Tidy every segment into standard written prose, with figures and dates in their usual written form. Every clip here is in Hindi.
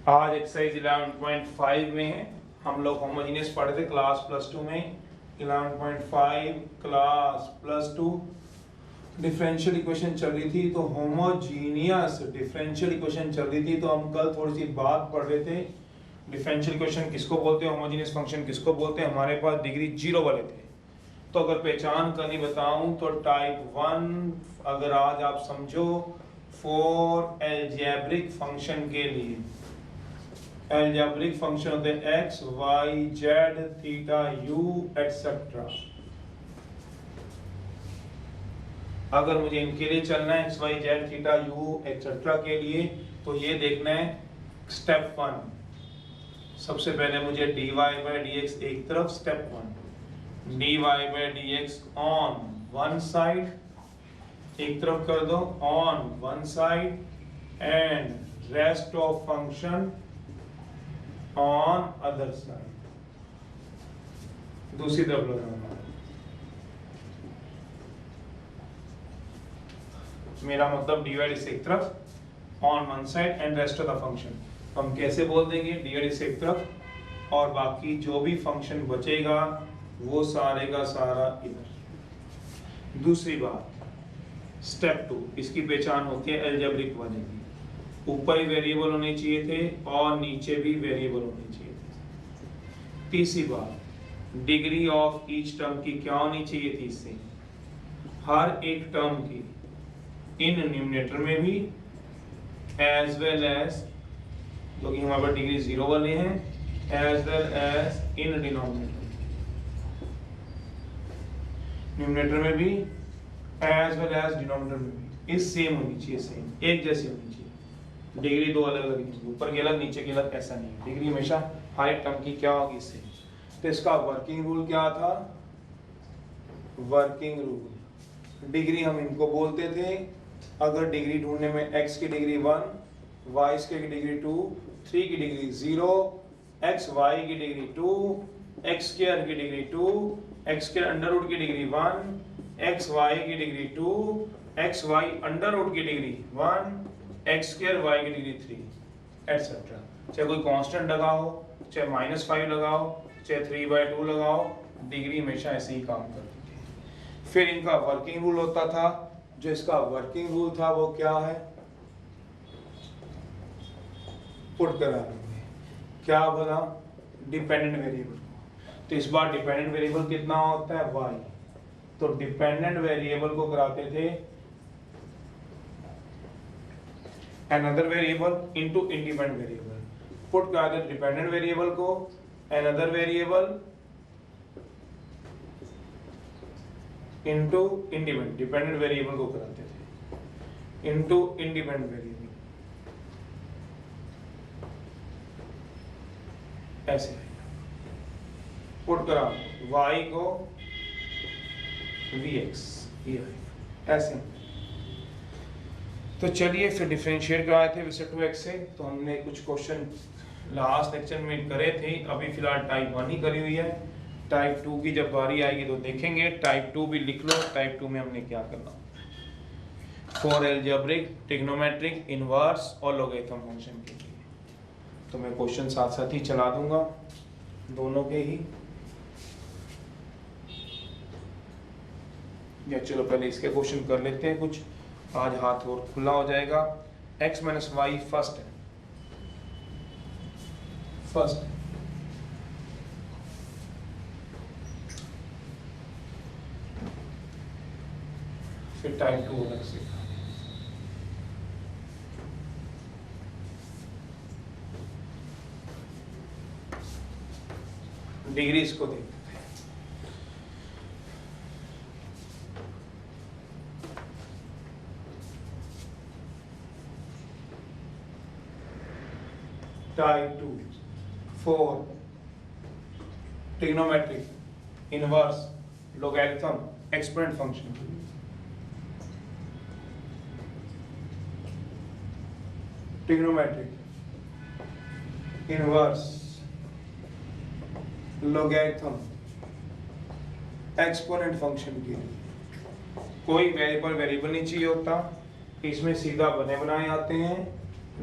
आज एक्सरसाइज 11.5 में है। हम लोग होमोजीनियस पढ़े थे क्लास +2 में। 11.5 क्लास +2 डिफरेंशियल इक्वेशन चल रही थी, तो होमोजीनियस डिफरेंशियल इक्वेशन चल रही थी। तो हम कल थोड़ी सी बात पढ़ रहे थे, डिफरेंशियल इक्वेशन किसको बोलते हैं, होमोजीनियस फंक्शन किसको बोलते हैं। हमारे पास डिग्री 0 वाले थे, तो अगर पहचान करनी बताऊं तो टाइप 1 अगर आज आप समझो फॉर एल्जेब्रिक फंक्शन के लिए, एल्जेब्रिक फंक्शन होते हैं X Y Z theta U etcetera. अगर मुझे इनके लिए चलना है X Y Z theta U etcetera के लिए, तो ये देखना है स्टेप 1। सबसे पहले मुझे dy बाई डी एक्स एक तरफ, step 1 dy by D x on one side एक तरफ कर दो, on one side, and rest of function on other side दूसरी तरफ लगाना। मेरा मतलब डिवाइड से एक तरफ, on one side and rest of the function. हम कैसे बोल देंगे, डिवाइड से एक तरफ और बाकी जो भी फंक्शन बचेगा वो सारे का सारा इधर। दूसरी बात, स्टेप 2 इसकी पहचान होती है एल्जेब्रिक वाले की। ऊपर ही वेरिएबल होने चाहिए थे और नीचे भी वेरिएबल होने चाहिए थे। तीसरी बात, डिग्री ऑफ ईच टर्म की क्या होनी चाहिए थी, इससे हर एक टर्म की इन न्यूमरेटर में भी एज वेल एज, क्योंकि हमारे पास डिग्री 0 वाले हैं, as well as in denominator, numerator में भी एज वेल एज डिनोमिनेटर में भी इस सेम होनी चाहिए, सेम एक जैसी होनी चाहिए। डिग्री दो अलग अलग नहीं, ऊपर की अलग नीचे की अलग, ऐसा नहीं। डिग्री हमेशा हर एक टर्म की क्या होगी, सेम। तो इसका वर्किंग रूल क्या था, वर्किंग रूल डिग्री हम इनको बोलते थे। अगर डिग्री ढूंढने में x की डिग्री 1, y की डिग्री 2, 3 की डिग्री 0, x y की डिग्री 2, x स्क्वायर की degree 2, x square under root की डिग्री 1, x y की degree 2, x y under root की डिग्री 1, x स्क्वायर y की डिग्री 3 एटसेट्रा। चाहे कोई कांस्टेंट लगाओ, चाहे -5 लगाओ, चाहे 3/2 लगाओ, डिग्री हमेशा ऐसे ही काम करती है। फिर इनका वर्किंग रूल होता था। जो इसका वर्किंग रूल था वो क्या है, पुट करा देंगे। क्या बोला, डिपेंडेंट वेरिएबल। तो इस बार डिपेंडेंट वेरिएबल कितना होता है, y। तो डिपेंडेंट वेरिएबल को कराते थे another variable into independent variable। Put कराते थे डिपेंडेंट वेरिएबल को another variable into independent, dependent variable को कराते थे into independent वेरिएबल, ऐसे पुट करा y को vx, ये ऐसे। तो चलिए फिर डिफरेंशिएट कराए थे वैसे 2x से। तो हमने कुछ क्वेश्चन लास्ट लेक्चर में करे थे, अभी फिलहाल टाइप 1 ही करी हुई है। टाइप 2 की जब बारी आएगी तो देखेंगे। टाइप 2 भी लिख लो, टाइप 2 में हमने क्या करना, फॉर एल्जेब्रिक, ट्रिग्नोमेट्रिक, इनवर्स और लोगरिथम फंक्शन के लिए। तो मैं क्वेश्चन साथ साथ ही चला दूंगा दोनों के ही। या चलो पहले इसके क्वेश्चन कर लेते हैं कुछ, आज हाथ और खुला हो जाएगा। x माइनस वाई फर्स्ट है, फर्स्ट फिर टाइप 2 अलग से। डिग्री इसको देखते हैं। Type 2 for trigonometric, inverse, logarithm, exponent function. Trigonometric, inverse, logarithm, exponent function के लिए कोई वेरिएबल नहीं चाहिए होता, इसमें सीधा बने बनाए आते हैं।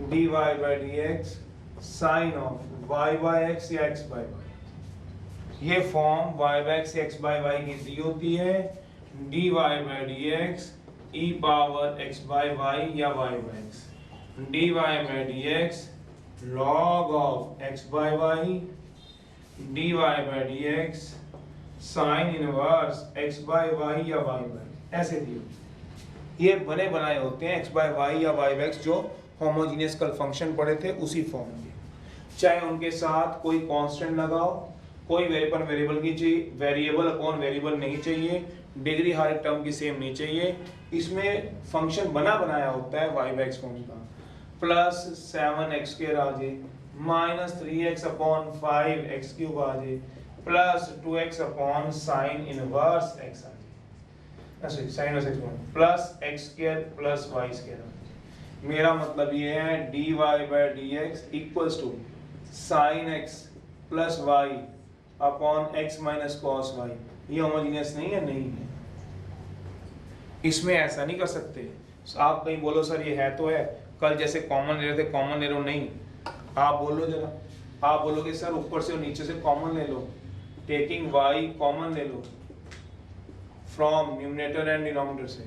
dy by D X sine of Y by X या एक्स बाय वाई। ये फॉर्म वाई बाय एक्स या एक्स बाय वाई की दी होती है D Y by D X E power X by Y या Y by X, D Y by D X log of X by Y, D Y by D X sine inverse X by Y या वाई बाय, ऐसे दिए। ये बने बनाए होते हैं एक्स बाय वाई या वाई बाय एक्स, जो होमोजीनियस कल फंक्शन पढ़े थे उसी फॉर्म के। चाहे उनके साथ कोई कांस्टेंट लगाओ, कोई वेरिएबल की चाहिए, वेरिएबल अपॉन वेरिएबल नहीं चाहिए, डिग्री हर एक टर्म की सेम नहीं चाहिए। इसमें फंक्शन बना बनाया होता है वाई बाय एक्स फॉर्म का, प्लस 7x स्क्वायर आ जाए, minus 3x upon 5x cube आ जाए, plus 2x upon sine inverse x आ जाए, sine inverse x plus x square plus y square. मेरा मतलब ये है dy by dx equals to sine x plus y upon x minus cos y। ये होमोजेनियस नहीं है, नहीं है। इसमें ऐसा नहीं कर सकते। आप कहीं बोलो सर ये है तो है, कल जैसे कॉमन ले रहे थे कॉमन ले लो, नहीं। आप बोलो जरा, आप बोलोगे सर ऊपर से और नीचे से कॉमन ले लो, टेकिंग y कॉमन ले लो फ्रॉम न्यूमरेटर एंड डिनोमिनेटर से।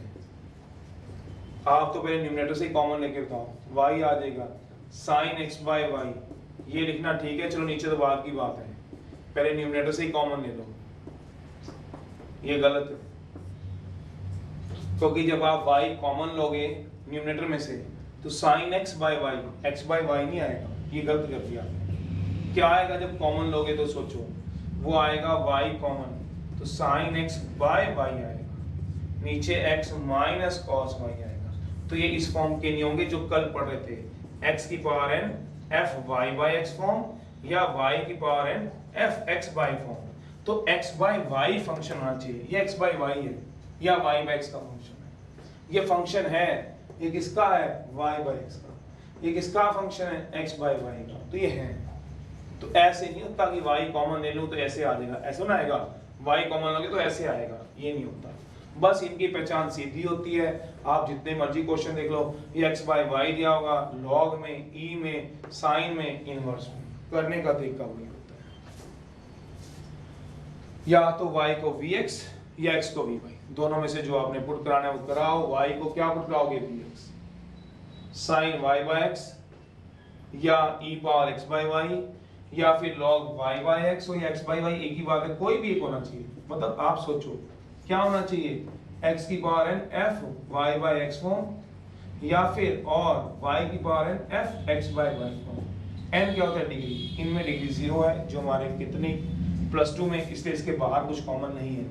आप तो पहले न्यूमरेटर से ही कॉमन लेके बताओ, y आ जाएगा साइन x बाय y। ये लिखना ठीक है, चलो नीचे तो बाद की बात है, पहले न्यूमरेटर से ही कॉमन ले लो। ये गलत है, क्योंकि जब आप y कॉमन लोगे न्यूमरेटर में से तो sine x by y, x by y नहीं आएगा। ये गलत कर दिया आपने। क्या आएगा जब कॉमन लोगे? तो सोचो, वो आएगा y कॉमन, तो साइन x बाय y आएगा, नीचे x माइनस कॉस y आएगा। तो ये इस फॉर्म के नहीं होंगे जो कल पढ़ रहे थे, x की power n f y bye x form या y की power n f x by form. तो x बाय y फंक्शन होना चाहिए। ये x बाय y है या y बाय x का फंक्शन है। ये फंक्शन है, ये किसका है? y बाय x का। ये किसका फंक्शन है? x बाय y का। तो ये है। तो ऐसे नहीं होता कि y कॉमन ले लूं तो ऐसे आ जाएगा, ऐसा ना आएगा। y कॉमन लोगे तो ऐसे आएगा, ये नहीं होता। बस इनकी पहचान सीधी होती है। आप जितने मर्जी क्वेश्चन देख लो, ये x बाय y दिया होगा, लॉग में, e में, साइन में, इनवर्स में, करने का तरीका वही होता है। या तो y को vx या x को vy, दोनों में से जो आपने पुट कराना है वो कराओ। y को क्या पुट कराओगे? vx sine y bye x या e power x by y या फिर log y बाय x हो या x बाय y, एक ही बात है, कोई भी एक होना चाहिए। मतलब आप सोचो क्या होना चाहिए? x की power n f y bye x form या फिर और y की power n f x by y form. n क्या होता है? डिग्री। इनमें डिग्री 0 है, जो हमारे कितनी +2 में, इसलिए इसके बाहर कुछ कॉमन नहीं है।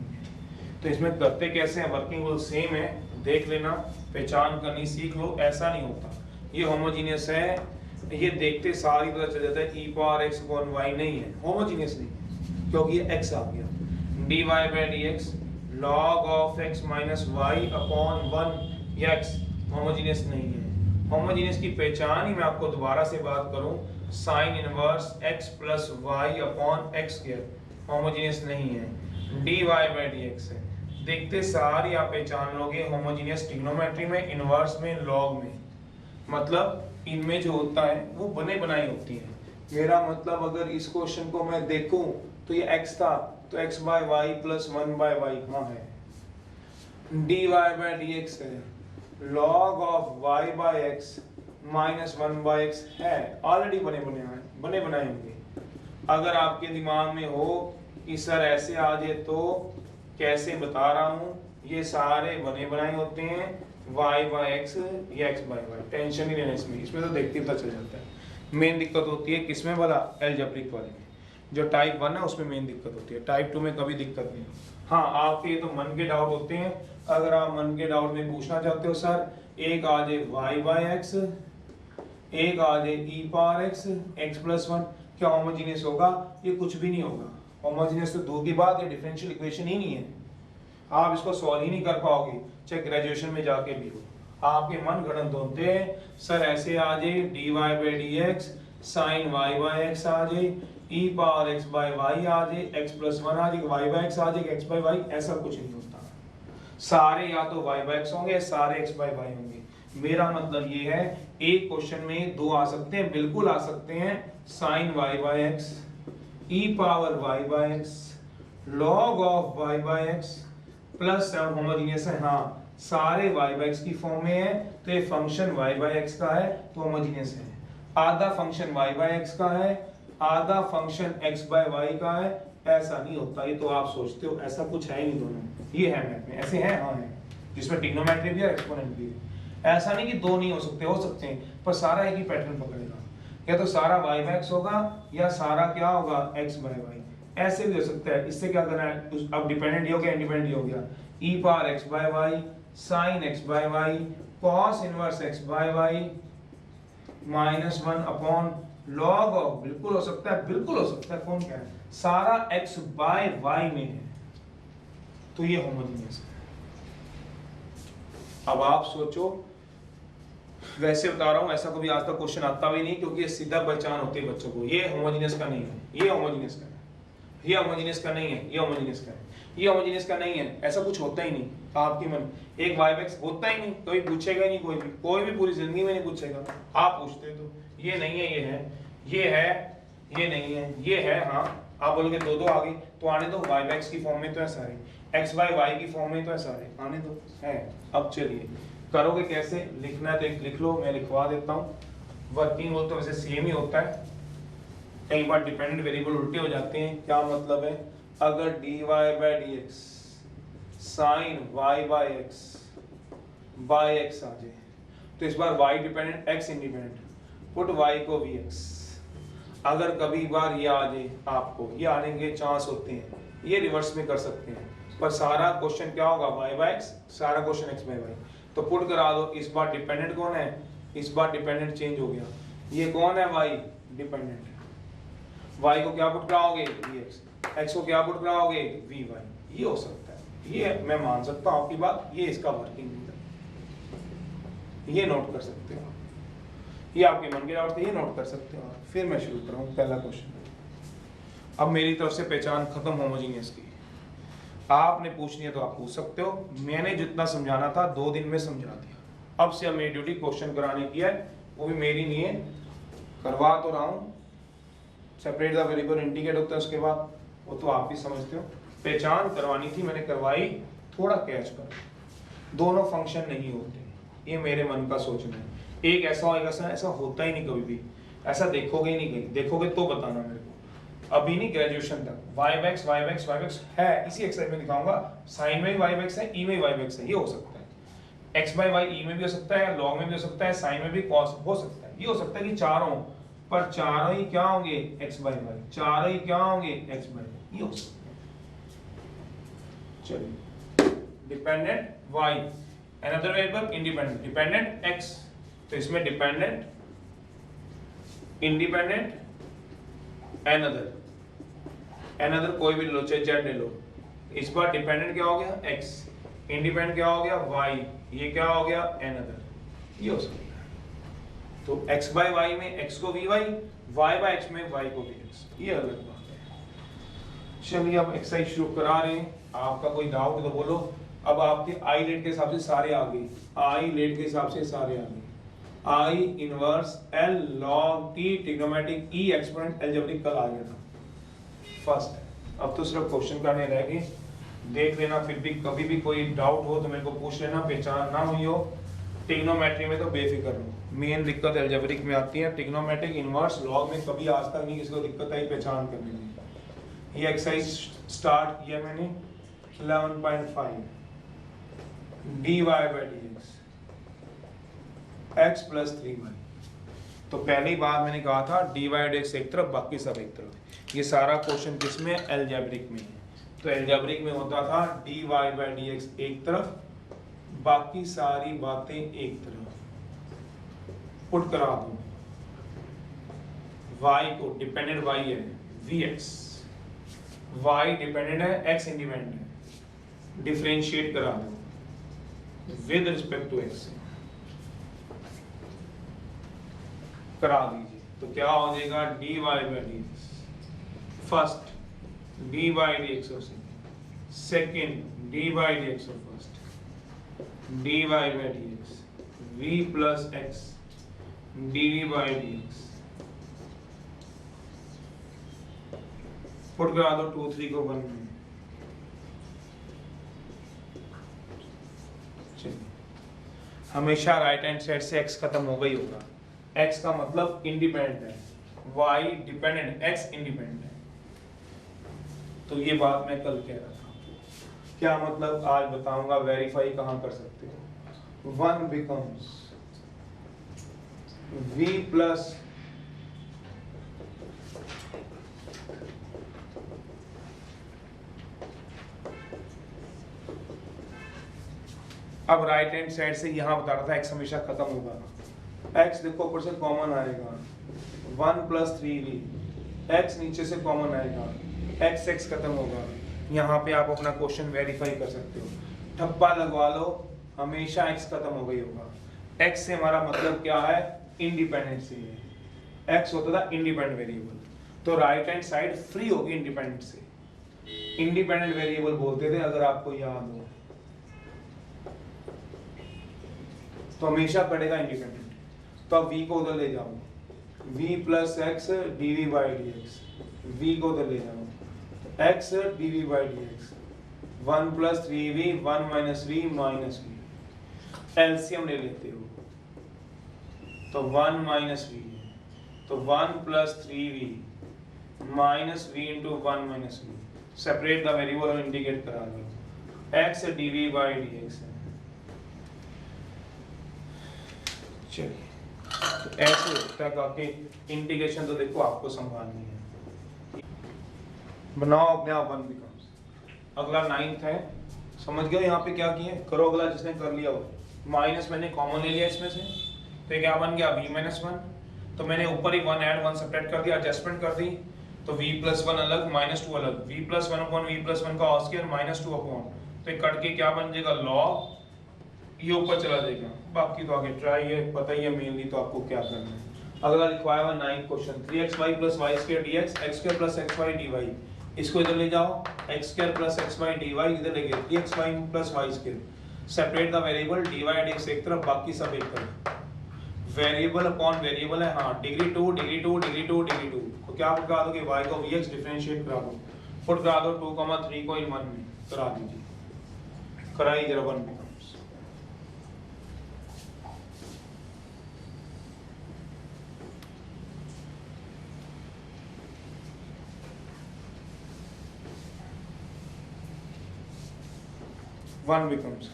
तो इसमें करते कैसे हैं? वर्किंग रूल सेम है, देख लेना, पहचान करनी सीख लो। ऐसा नहीं होता ये होमोजीनियस है, ये देखते सारी पता चल जाता है e power x upon y नहीं है, होमोजीनियस नहीं है, क्योंकि ये x आ गया। dy by dx log of x minus y upon 1 या x होमोजीनियस नहीं है। होमोजीनियस की पहचान ही मैं आपको दोबारा से बात करूं, sign inverse x plus y upon x square homogeneous नहीं है, dy बाय dx है। देखते सारी आप पहचान लोगे, होमोजीनियस ट्रिग्नोमेट्री में, इनवर्स में, लॉग में। मतलब इनमें जो होता है वो बने बनाई होती है। मेरा मतलब अगर इस क्वेश्चन को मैं देखूं तो ये x था, तो x by y plus 1 by y कहाँ है? dy बाय dx है, log of y bye x minus 1 by x है, ऑलरेडी बने बनाए होंगे। अगर आपके दिमाग में हो कि सर ऐसे आ जाए तो कैसे बता रहा हूँ, ये सारे बने बनाए होते हैं, y बाय x या x बाय y। टेंशन नहीं लेना इसमें तो देखते पता चल जाता है। मेन दिक्कत होती है किसमें वाला? अलजेब्रिक वाले में। जो टाइप 1 है उसमें मेन दिक्कत होती है, टाइप 2 में कभी दिक्कत नहीं। हाँ, आपके ये तो मन के डाउट होते हैं। अगर आप मन के डाउट में पूछना चाहते हो सर एक आ जाए y बाय x, एक आ जाए e पावर x प्लस 1, क्या होमोजीनियस होगा? ये कुछ भी नहीं होगा। होमोजीनियस तो दूर की बात है, डिफरेंशियल इक्वेशन ही नहीं है। आप इसको सॉल्व ही नहीं कर पाओगे, चाहे ग्रेजुएशन में जाके भी हो। आपके मन गणित होते हैं, सर ऐसे आ जाए dy by dx sine y bye x आ जाए, e power x by y आ जाए, x प्लस 1 आ जाए, y बाय x आ जाए, x बाय y, ऐसा कुछ नहीं होता। सारे या तो y बाय x होंगे, सारे x बाय y होंगे। मेरा मतलब ये है एक क्वेश्चन में दो आ सकते हैं, बिल्कुल आ सकते हैं। Sine Y by X, E power Y by X, log of Y by X plus 7 homogeneous है। हाँ, सारे वाई बाय एक्स की फॉर्म में है, तो ये फंक्शन वाई बाय एक्स का है तो होमोजीनियस है। आधा फंक्शन वाई बाय एक्स का है, आधा फंक्शन एक्स बाय वाई का है। ऐसा नहीं होता, ये तो आप सोचते हो, ऐसा कुछ है ही नहीं दोनों। ये है मैथ में, ऐसे है, हाँ है, जिसमें ट्रिग्नोमेट्री भी है, एक्सपोनेंट भी है। ऐसा नहीं कि दो नहीं हो सकते, हो सकते हैं, पर सारा एक ही पैटर्न पकड़ेगा। या तो सारा y बाय x होगा या सारा क्या होगा x बाय y। ऐसे भी हो सकता है। इससे क्या करना है, अब डिपेंडेंट हो गया, इंडिपेंडेंट हो गया। e power x by y sin x by y cos inverse x by y -1 upon log of, बिल्कुल हो सकता है, बिल्कुल हो सकता है, कौन कह रहा है, सारा x बाय y में है, तो ये होमोजीनियस है। अब आप सोचो, वैसे बता रहा हूं, ऐसा कभी आज तक क्वेश्चन आता भी नहीं, क्योंकि ये सीधा पहचान होती है बच्चों को, ये होमोजीनियस का नहीं है, ये होमोजीनियस का है, ये होमोजीनियस का नहीं है, ये होमोजीनियस का है, ये होमोजीनियस का नहीं है। ऐसा कुछ होता ही नहीं आपकी मन, एक y बाय x होता ही नहीं, कभी पूछेगा ही नहीं, कोई भी पूरी जिंदगी में नहीं पूछेगा। आप पूछते तो ये नहीं है, ये है, ये है, ये नहीं है, ये है। हाँ, आप बोलोगे दो दो आगे, तो आने दो, y बाय x की फॉर्म में तो है सारे, x बाय y की फॉर्म में तो है सारे, आने दो है। अब चलिए करोगे कैसे, लिखना है तो एक लिख लो, मैं लिखवा देता हूँ। वर्किंग रूल तो वैसे सेम ही होता है, कई बार डिपेंडेंट वेरिएबल उल्टे हो जाते हैं। क्या मतलब है, अगर dy by dx sin y bye x आ जाए, तो इस बार y dependent x independent, put y को vx। अगर कभी बार ये आ जाए, आपको ये आने के चांस होते हैं, ये रिवर्स में कर सकते हैं, पर सारा क्वेश्चन क्या होगा, y बाय x, सारा क्वेश्चन x बाय y। तो पुट करा दो, इस बार डिपेंडेंट कौन है, इस बार डिपेंडेंट चेंज हो गया, ये कौन है, y डिपेंडेंट। y को क्या पुट कराओगे, vx, x को क्या पुट कराओगे, vy। ये हो सकता है, ये मैं मान सकता हूं आपकी बात, ये इसका वर्किंग है, ये नोट कर सकते हो, ये आपके मन के डाउट थे, ये नोट कर सकते हो। फिर मैं शुरू करूँ पहला क्वेश्चन। अब मेरी तरफ से पहचान खत्म होमोजीनियस की, आपने पूछनी है तो आप पूछ सकते हो। मैंने जितना समझाना था 2 दिन में समझा दिया। अब से अब मेरी ड्यूटी क्वेश्चन कराने की है, वो भी मेरी नहीं है, करवा तो रहा हूं। सेपरेट द वेरिएबल इंडिकेट होता है उसके बाद, वो तो आप भी समझते हो। पहचान करवानी थी, मैंने करवाई, थोड़ा कैच करो। दोनों फंक्शन नहीं होते, ये मेरे मन का सोचना है। एक ऐसा होगा, ऐसा होता ही नहीं कभी भी, ऐसा देखोगे ही नहीं कहीं, देखोगे तो बताना मेरे को, अभी नहीं ग्रेजुएशन तक। y बाय x है, इसी एक्सरसाइज में दिखाऊंगा, साइन में y बाय x है, e में y बाय x है, ये हो सकता है। x बाय y e में भी हो सकता है, log में भी हो सकता है, साइन में भी cos हो सकता है। ये हो सकता है कि चारों, पर चारों ही क्या होंगे, x बाय y, चारों ही क्या होंगे, x बाय y, ये हो सकता है। चलिए, dependent y, another variable independent, dependent x, तो इसमें डिपेंडेंट, इंडिपेंडेंट, अनदर कोई भी लो, चाहे z ले लो। इस बार डिपेंडेंट क्या हो गया, x, इंडिपेंडेंट क्या हो गया, y, ये क्या हो गया, अनदर, ये हो सकता है। तो x बाय y में x को vy, y बाय x में y को vx, ये अलग बात है। चलिए अब एक्सरसाइज शुरू करा रहे हैं। आपका कोई डाउट तो बोलो। अब आपके आई लेट के हिसाब से सारे आ गए, आई लेट के हिसाब से सारे आ गए। आई inverse L log T trigonometric ई एक्सपोनेंट अलजेब्रिक कल आ गया था फर्स्ट। अब तो सिर्फ क्वेश्चन करने रह गए, देख लेना। फिर भी कभी भी कोई डाउट हो तो मेरे को पूछ लेना, पहचान ना हुई हो। ट्रिग्नोमेट्री में तो बेफिक्र हो, मेन दिक्कत अलजेब्रिक में आती है। ट्रिग्नोमेट्रिक इनवर्स लॉग में कभी आज तक नहीं किसी को दिक्कत आई पहचान करने में। ये एक्सरसाइज स्टार्ट किया मैंने 11.5 dy by dx x plus 3y। तो पहली बार मैंने कहा था dy बाय dx एक तरफ, बाकी सब एक तरफ। ये सारा क्वेश्चन किसमें, अलजेब्रिक में है। तो अलजेब्रिक में होता था dy बाय dx एक तरफ, बाकी सारी बातें एक तरफ। पुट करा दो, y को डिपेंडेंट y है vx, y डिपेंडेंट है, x इंडिपेंडेंट है, डिफरेंशिएट करा दो विद रिस्पेक्ट टू x करा दीजिए। तो क्या हो जाएगा, dy by dx, first dy by dx of second dy by dx of first, dy by dx v plus x dv by dx। Put करा दो 2 3 को 1 में। हमेशा राइट हैंड साइड से x खत्म होगा ही होगा। x का मतलब इंडिपेंडेंट है, y डिपेंडेंट, x इंडिपेंडेंट है। तो ये बात मैं कल कह रहा था, क्या मतलब आज बताऊंगा, वेरीफाई कहाँ कर सकते हो। 1 बिकम्स v प्लस अब राइट हैंड साइड से यहां बता रहा था x हमेशा खत्म होगा। x देखो ऊपर से कॉमन आएगा 1 प्लस 3v, x नीचे से कॉमन आएगा, x खत्म होगा। यहाँ पे आप अपना क्वेश्चन वेरीफाई कर सकते हो, ठप्पा लगवा लो, हमेशा x खत्म हो गई होगा। x से हमारा मतलब क्या है, इंडिपेंडेंट से है। x होता था इंडिपेंडेंट वेरिएबल, तो राइट हैंड साइड फ्री होगी इंडिपेंडेंट से। इंडिपेंडेंट वेरिएबल बोलते थे अगर आपको याद हो, तो हमेशा पड़ेगा इंडिपेंडेंट। तो अब v को उधर ले जाओ, v plus x dv by dx, v को उधर ले जाओ, x dv by dx, 1 plus 3v 1 minus v minus v, LCM ले लेते हो तो 1 माइनस v, तो 1 plus 3v minus v into 1 minus v। Separate the variable और इंडिकेट करा दो, x dv by dx है। चलिए तो ऐसे तक आपके इंटीग्रेशन तो देखो आपको संभालनी है। बनाओ अपने आप 1 बिकम्स। अगला 9th है, समझ गए यहाँ पे क्या किए, करो अगला जिसने कर लिया हो। माइनस मैंने कॉमन ले लिया इसमें से, तो क्या बन गया v माइनस 1, तो मैंने ऊपर ही 1 ऐड 1 सब्ट्रैक्ट कर दिया, एडजस्टमेंट कर दी, तो v प्लस 1 अलग माइनस 2 अलग, v plus 1 upon v plus 1 का होल स्क्वायर माइनस 2 अपॉन, तो ये कट के क्या बन जाएगा लॉग, ये ऊपर चला जाएगा। बाकी तो आगे ट्राई है, पता ही है मेनली तो आपको क्या करना है। अगला लिखवाया हुआ 9 question, 3xy plus Y square dx, x square plus xy dy, इसको इधर ले जाओ, x square plus xy dy इधर ले गए, 3xy plus y square. Separate the variable dy dx एक तरफ, बाकी सब एक तरफ। वेरिएबल अपॉन वेरिएबल है, हाँ डिग्री 2 डिग्री 2 डिग्री 2 डिग्री 2, तो क्या पुट करा दो कि y को vx डिफरेंशिएट करा दो, पुट करा दो 2,3 को इन 1 में करा दीजिए, कराइए जरा 1 में। 1 becomes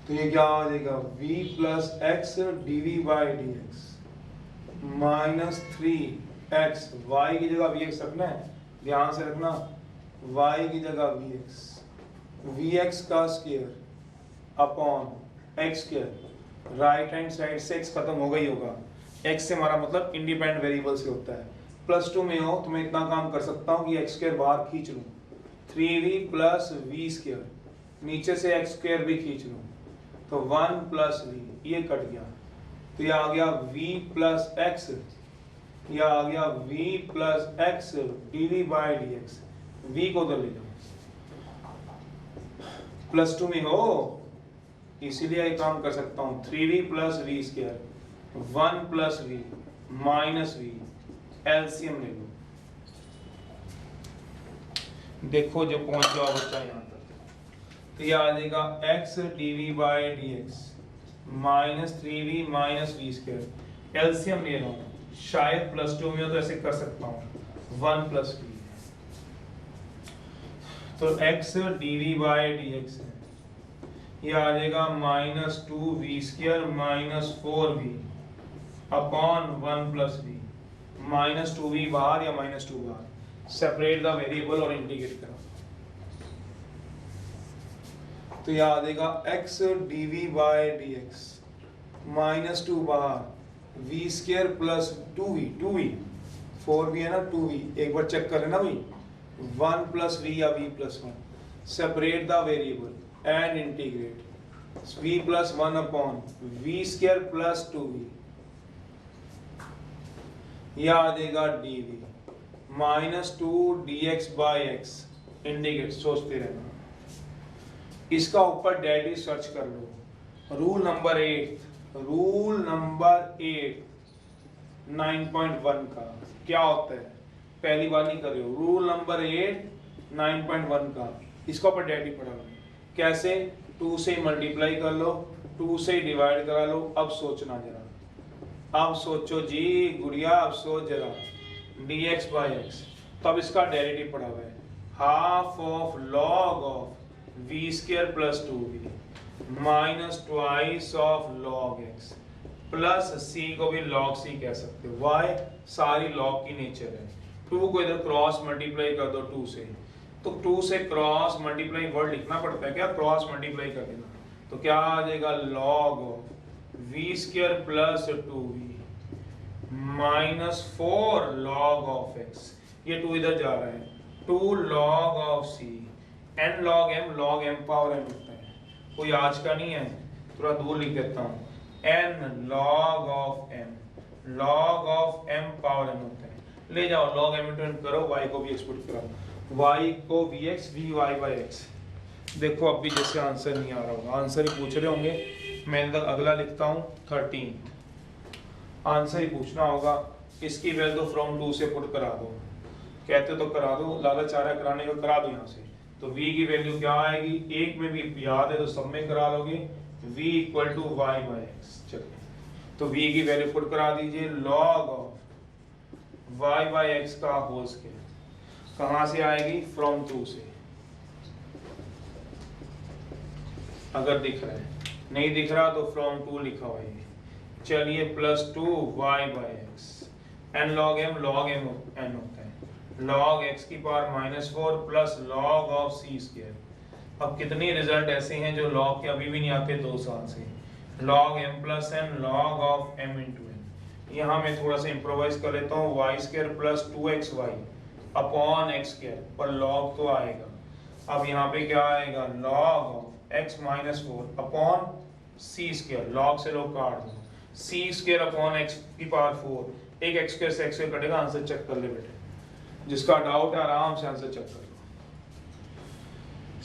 तो ये क्या आ जाएगा v plus x dv by dx minus 3x, y की जगह vx रखना है, ध्यान से रखना, y की जगह vx, vx का square upon x square. Right hand side से x खत्म हो गई होगा, x से हमारा मतलब इंडिपेंडेंट वेरिएबल से होता है। प्लस 2 में हो तो मैं इतना काम कर सकता हूँ कि x स्क्वायर बाहर खींच लूँ, 3v प्लस v स्क्वायर, नीचे से x स्क्वायर भी खींच लूँ, तो 1 प्लस v, ये कट गया, तो ये आ गया v प्लस x, ये आ गया v plus x dv by dx, v को उधर ले जाओ, प्लस 2 में हो इसीलिए ये काम कर सकता हूँ, 3v plus v square 1 plus v minus v, LCM ले लो। देखो जो पहुंच जाओ बच्चा यहाँ तक, तो ये आ जाएगा x dv by dx minus 3v minus v square, LCM ले रहा हूँ, शायद प्लस 2 में हो तो ऐसे कर सकता हूँ 1 प्लस v, तो x dv by dx है, ये आ जाएगा minus 2v square minus 4v upon 1 plus v, minus 2v बाहर या माइनस 2 बाहर, सेपरेट द वेरिएबल और इंटीग्रेट करो, तो ये आ जाएगा x dv by dx minus 2 बाहर v square plus 2v 4v है ना 2v, एक बार चेक कर लेना भाई, 1 प्लस v या v plus 1, separate the variable and integrate, v plus 1 upon v square plus 2v यह आ जाएगा dv -2 dx/x। इंडिकेट सोचते रहना। इसका ऊपर डेरिवेटिव सर्च कर लो। रूल नंबर 8 9.1 का क्या होता है, पहली बार नहीं कर रहे हो। रूल नंबर 8 9.1 का इसका ऊपर डेरिवेटिव पढ़ा लो। कैसे? 2 से मल्टीप्लाई कर लो, 2 से डिवाइड करा लो। अब सोचना जरा, अब सोचो जी गुड़िया, अब सोच जरा। dx/x, तब इसका डेरिवेटिव पढ़ा हुआ है half of log of v² + 2v minus twice of log x plus c को भी log c कह सकते हो। y सारी log की नेचर है। 2 को इधर क्रॉस मल्टीप्लाई कर दो 2 से, तो 2 से क्रॉस मल्टीप्लाई वर्ड लिखना पड़ता है क्या, क्रॉस मल्टीप्लाई कर देना। तो क्या आ जाएगा log of v² + 2v minus 4 log of x। ये 2 इधर जा रहा है, 2 log of c n log m power m होता है। कोई आज का नहीं है, थोड़ा दूर लिख देता हूँ। n log of m power m होता है। ले जाओ log m इंटू n करो, y को भी एक्सपोर्ट कराओ, y को vx vy/x। देखो अब भी जैसे आंसर नहीं आ रहा होगा, आंसर ही पूछ रहे होंगे। मैं अगला लिखता हूँ 13, आंसर ही पूछना होगा। इसकी वैल्यू फ्रॉम 2 से पुट करा दो, कहते तो करा दो, लालच आ रहा है कराने को, करा दो यहाँ से। तो v की वैल्यू क्या आएगी, एक में भी याद है तो सब में करा लोगे, v = y/x। चलिए तो v की वैल्यू पुट करा दीजिए, log ऑफ y/x का होल स्क्वायर। कहाँ से आएगी, फ्रॉम 2 से। अगर दिख रहा है, नहीं दिख रहा तो फ्रॉम 2 लिखा हुआ है। चलिए +2 y/x, n log m n होता है, log x की power -4 plus log of c²। अब कितने रिजल्ट ऐसे हैं जो log के अभी भी नहीं आते 2 साल से। log m + n log of m × n। यहाँ मैं थोड़ा सा इम्प्रोवाइज कर लेता हूँ, y² + 2xy अपॉन x², पर log तो आएगा। अब यहाँ पे क्या आएगा, log of x -4 upon c², log से log काट दो, c² अपॉन x की पावर 4, एक x² से x² कटेगा। आंसर चेक कर ले बेटे, जिसका डाउट है आराम से आंसर चेक कर लो।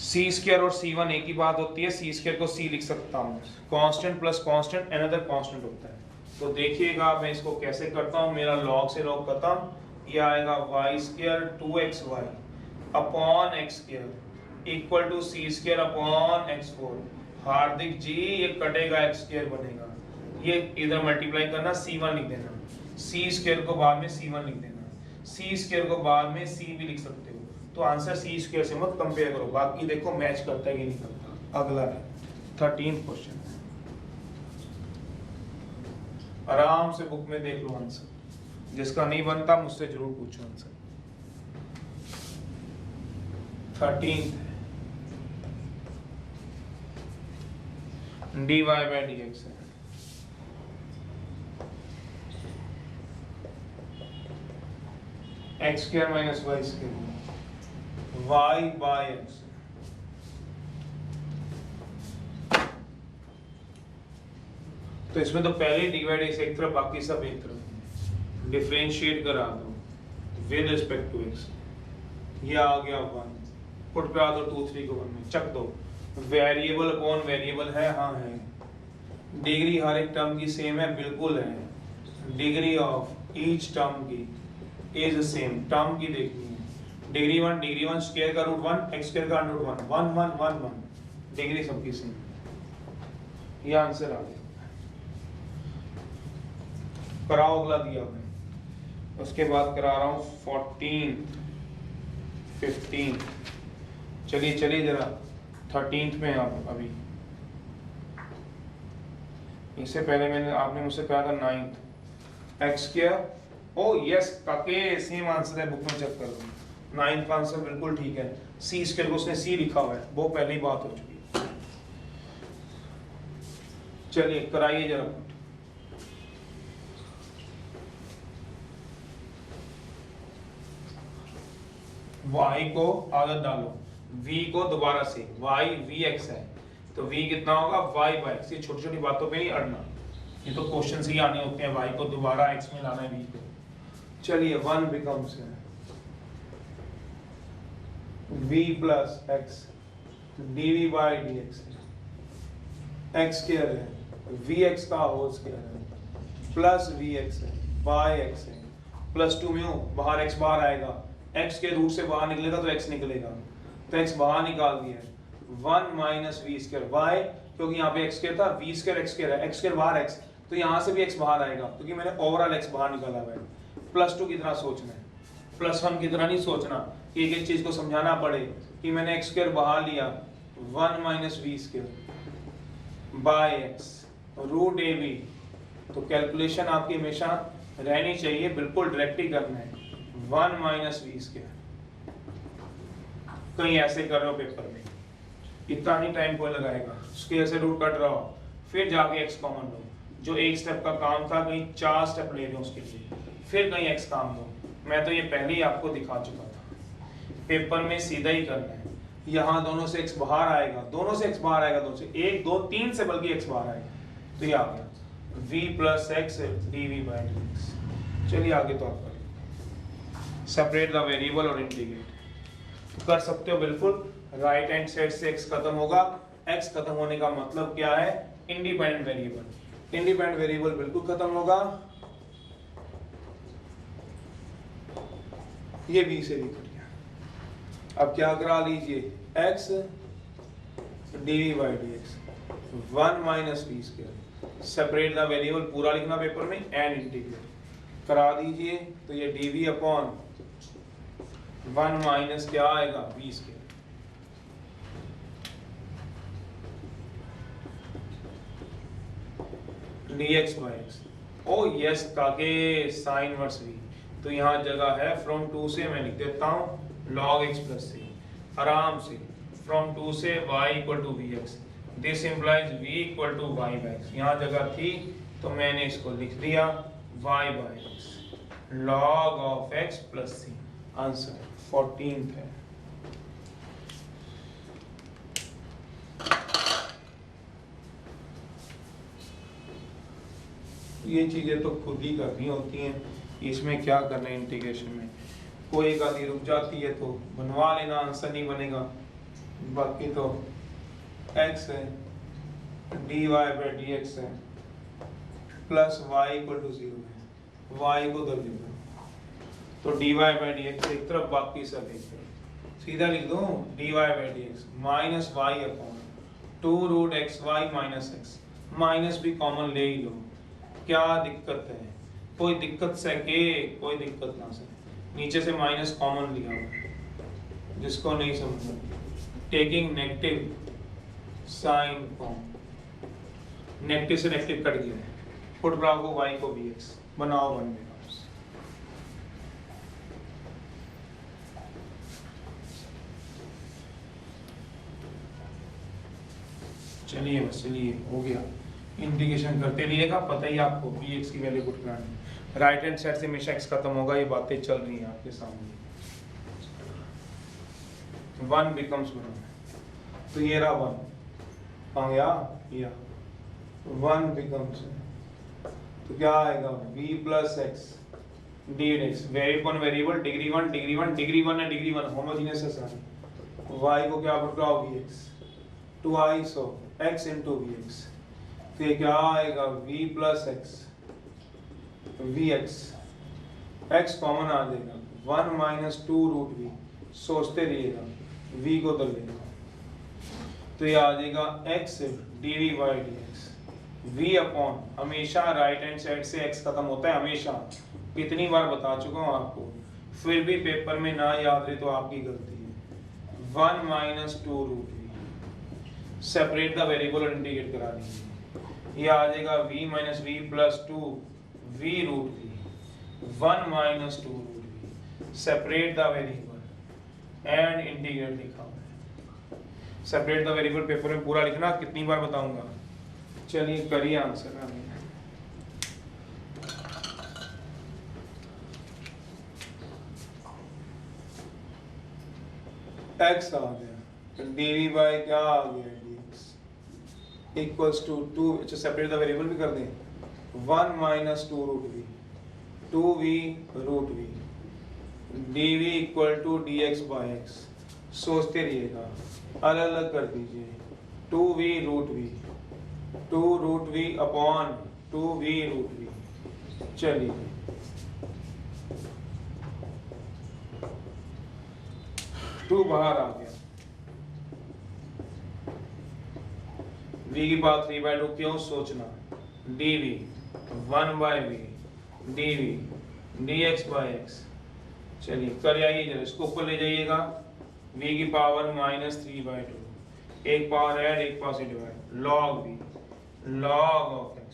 c² और c1 एक ही बात होती है, c² को c लिख सकता हूँ, constant plus constant another constant होता है। तो देखिएगा मैं इसको कैसे करता हूँ, मेरा log से log खत्म, ये आएगा y² 2xy upon x² equal to c² upon x4। Hardik ji ये कटेगा, x² बनेगा, ये इधर मल्टीप्लाई करना, c1 लिख देना, c² को बाद में c1 लिख देना, c² को बाद में c भी लिख सकते हो। तो आंसर c² से मत कंपेयर करो, बाकी देखो मैच करता है कि नहीं करता। अगला है 13th क्वेश्चन, आराम से बुक में देख लो आंसर, जिसका नहीं बनता मुझसे जरूर पूछो आंसर। 13th dy/dx है। x² - y² y/x। तो इसमें तो पहले डिवाइड एक तरफ, बाकी सब एक तरफ। डिफरेंशिएट करा दो विद रिस्पेक्ट टू x। ये आ गया 1, पुट पे आ दो 2 3 को 1 में चक दो। वेरिएबल अपॉन वेरिएबल है, हाँ है। डिग्री हर एक टर्म की सेम है, बिल्कुल है। डिग्री ऑफ ईच टर्म की इज सेम, टर्म की देखनी है। डिग्री 1 स्क्वायर का रूट 1 x² का अंडर रूट 1 1 1 1 1, डिग्री सबकी सेम। ये आंसर आ गया। कराओ अगला दिया मैं, उसके बाद करा रहा हूँ 14th 15th। चलिए चलिए जरा 13th में आप अभी, इससे पहले मैंने आपने मुझसे कहा था 9th x²। ओ यस काके सेम आंसर है, बुक में चेक कर लो। 9th का आंसर बिल्कुल ठीक है, c² को उसने c लिखा हुआ है, वो पहले ही बात हो चुकी है। चलिए कराइए जरा। y को आदत डालो, v को दोबारा से, y vx है तो v कितना होगा y/x। ये छोटी छोटी बातों पे नहीं अड़ना, ये तो क्वेश्चन से ही आने होते हैं। y को दोबारा x में लाना है v को, चलिए 1 becomes v plus x dv by dx x square है vx का होल स्क्वायर है प्लस vx है बाय x है प्लस 2 म्यू बाहर x बाहर आएगा x के रूट से बाहर निकलेगा तो x निकलेगा तो x बाहर निकाल दिया 1 माइनस वी स्क्वायर वाई क्योंकि यहाँ पे x स्क्वायर था v स्क्वायर x स्क्वायर है x स्क्वायर बाहर x तो यहाँ से भी x बाहर आएगा क्योंकि मैंने ओवरऑल x बाहर निकाला हुआ है प्लस 2 की तरह सोचना है प्लस 1 की तरह नहीं सोचना एक एक चीज को समझाना पड़े कि मैंने x स्क्वायर बाहर लिया 1 minus V square by x root A B तो कैलकुलेशन आपकी हमेशा रहनी चाहिए बिल्कुल डायरेक्ट ही करना है 1 माइनस वी स्क्वायर कहीं ऐसे कर रहे हो पेपर में इतना नहीं टाइम कोई लगाएगा स्क्वायर से रूट कट रहा हो फिर जाके x कॉमन लो जो एक स्टेप का काम था कहीं 4 स्टेप ले लो उसके लिए फिर कहीं x काम लो मैं तो ये पहले ही आपको दिखा चुका था पेपर में सीधा ही करना है यहाँ दोनों से x बाहर आएगा दोनों से x बाहर आएगा दोनों से 1 2 3 से बल्कि x बाहर आएगा तो ये आ गया v plus x dv by dx चलिए आगे तो आप करें सेपरेट द वेरिएबल और इंटीग्रेट कर सकते हो बिल्कुल राइट हैंड साइड से x खत्म होगा x खत्म होने का मतलब क्या है इंडिपेंडेंट वेरिएबल बिल्कुल खत्म होगा ये b से लिख दिया अब क्या करा लीजिए x dv by dx 1 minus V square separate the variable पूरा लिखना पेपर में एंड इंटीग्रेट करा दीजिए तो ये dv अपॉन 1 माइनस क्या आएगा v square dx by x O yes काके साइन वर्स v तो यहाँ जगह है फ्रॉम 2 से मैं लिख देता हूँ log x प्लस c आराम से फ्रॉम 2 से y equal to vx this implies v equal to y by x यहाँ जगह थी तो मैंने इसको लिख दिया y by x log of x plus c answer 14th है ये चीजें तो खुद ही करनी होती हैं इसमें क्या करना है इंटीग्रेशन में कोई एक आदि रुक जाती है तो बनवा लेना आंसर नहीं बनेगा बाकी तो x है dy by dx है प्लस y इक्वल टू 0 है y को उधर लिख दो तो dy by dx एक तरफ बाकी सब एक तरफ सीधा लिख दो dy by dx minus y upon 2 root X Y minus X minus भी कॉमन ले ही लो क्या दिक्कत है कोई दिक्कत से के कोई दिक्कत ना से नीचे से माइनस कॉमन लिया हुआ जिसको नहीं समझना taking negative sign form negative से नेगेटिव कट गया है पुट ब्रावो y को bx बनाओ 1 में चलिए बस चलिए हो गया इंटीग्रेशन करते रहिएगा पता ही आपको bx की वैल्यू पुट करानी राइट हैंड साइड से हमेशा x खत्म होगा ये बातें चल रही हैं आपके सामने 1 बिकम्स 1 तो ये रहा 1 आ गया या 1 बिकम्स तो क्या आएगा v plus x dx variable degree 1 है डिग्री 1 होमोजेनियस है सारे y को क्या पुट कराओ vx 2i सो x into vx तो ये क्या आएगा v plus x vx x common आ जाएगा 1 माइनस 2 रूट v सोचते रहिएगा v को तो लेगा तो ये आ जाएगा x dv by dx v upon हमेशा राइट हैंड साइड से x खत्म होता है हमेशा कितनी बार बता चुका हूँ आपको फिर भी पेपर में ना याद रहे तो आपकी गलती है 1 minus 2 root v separate the variable और इंटीग्रेट करा दीजिए ये आ जाएगा v minus v plus 2 v root v 1 minus 2 root v separate the variable and integrate लिखा है सेपरेट द वेरिएबल पेपर में पूरा लिखना कितनी बार बताऊंगा चलिए करिए आंसर x आ गया dv बाय क्या आ गया इक्वल्स टू 2 अच्छा सेपरेट द वेरिएबल भी कर दें 1 minus 2 root v 2v root v, dv equal to dx by x. सोचते रहिएगा, अलग अलग कर दीजिए। 2v root v, 2 root v upon 2v root v. चलिए 2 बाहर आ गया, v की पावर 3/2 क्यों सोचना, dv 1/v dv dx by x. चलिए कर आइए जरा, इसको ऊपर ले जाइएगा, v की पावर -3/2, एक पावर ऐड एक पावर से divide, log v log of x